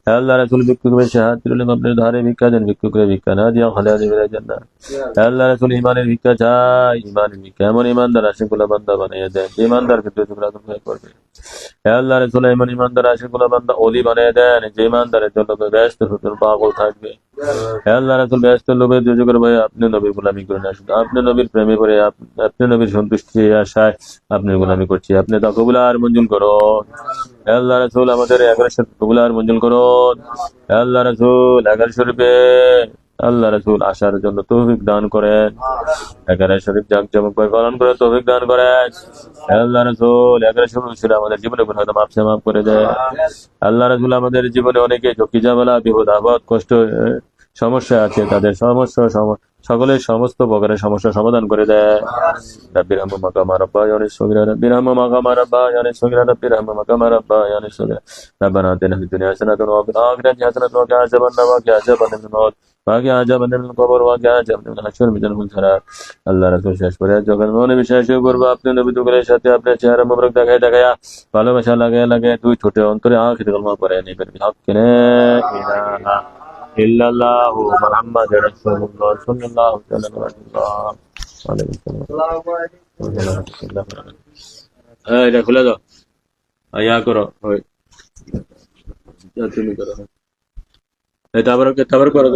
يا الله رسول بك بشهادة لما ابن دار بك جن بك بك نادي خلاد بلا جنة يا الله رسول إيمان بك جاء إيمان بك من إيمان دار عشق كل بندة بني ده إيمان دار كتير سبلا تمسك كوربي يا الله رسول إيمان دار عشق كل بندة أولي بني ده إيمان دار جل بيست سطر باقول থাকবে হে আল্লাহ রাসূল ব্যস্ত লোভে দুজকের ভয়ে আপনি নবীর গোলামি করে না শুধু আপনি নবীর প্রেমে পড়ে আপনি নবীর সন্তুষ্টি আশায় আপনি গোলামি করছি আপনি তা কবুল আর মঞ্জুর করুন হে আল্লাহ রাসূল আমাদের 11 কবুল আর মঞ্জুর করুন হে আল্লাহ রাসূল 11 শরীফে আল্লাহ রাসূল আসার জন্য তৌফিক দান করেন, একেবারে শরীফ জাঁকজমকভাবে পালন করে তৌফিক দান করেন। আল্লাহ রাসূল একেবারে শুরু ছিল আমাদের জীবনে গুনাহ মাফ করে দেয়। আল্লাহ রাসূল আমাদের জীবনে অনেকে ঝক্কি ঝামেলা বিপদ আপদ কষ্ট সমস্যা আছে, তাদের সকলের সমস্ত প্রকারের সমস্যা সমাধান করে দেয়। রাব্বির হামহুমা কামা রাব্বায়ানি সগীরা, রাব্বির হামহুমা কামা রাব্বায়ানি সগীরা, রাব্বির হামহুমা কামা রাব্বায়ানি সগীরা। ربنا آتنا في الدنيا حسنة وفي الآخرة حسنة وقنا عذاب النار وقنا عذاب الموت وقنا عذاب القبر وقنا عذاب الحشر من المنكرات। আল্লাহ রাসূল শেষ করে যখন মনে বিশ্বাস করবো আপনি নবী দুগুলের সাথে আপনার চেহারা মোবারক দেখায়া ভালোবাসা লাগায় দুই ঠোঁটে অন্তরে আখির কলমা পড়ে নেবেন হক লা ইলাহা ইল্লাল্লাহু মুহাম্মাদুর রাসূলুল্লাহ সাল্লাল্লাহু আলাইহি ওয়াসাল্লাম। এটা খুলে দাও, ইয়া করো, তুমি করো, তারপর করো।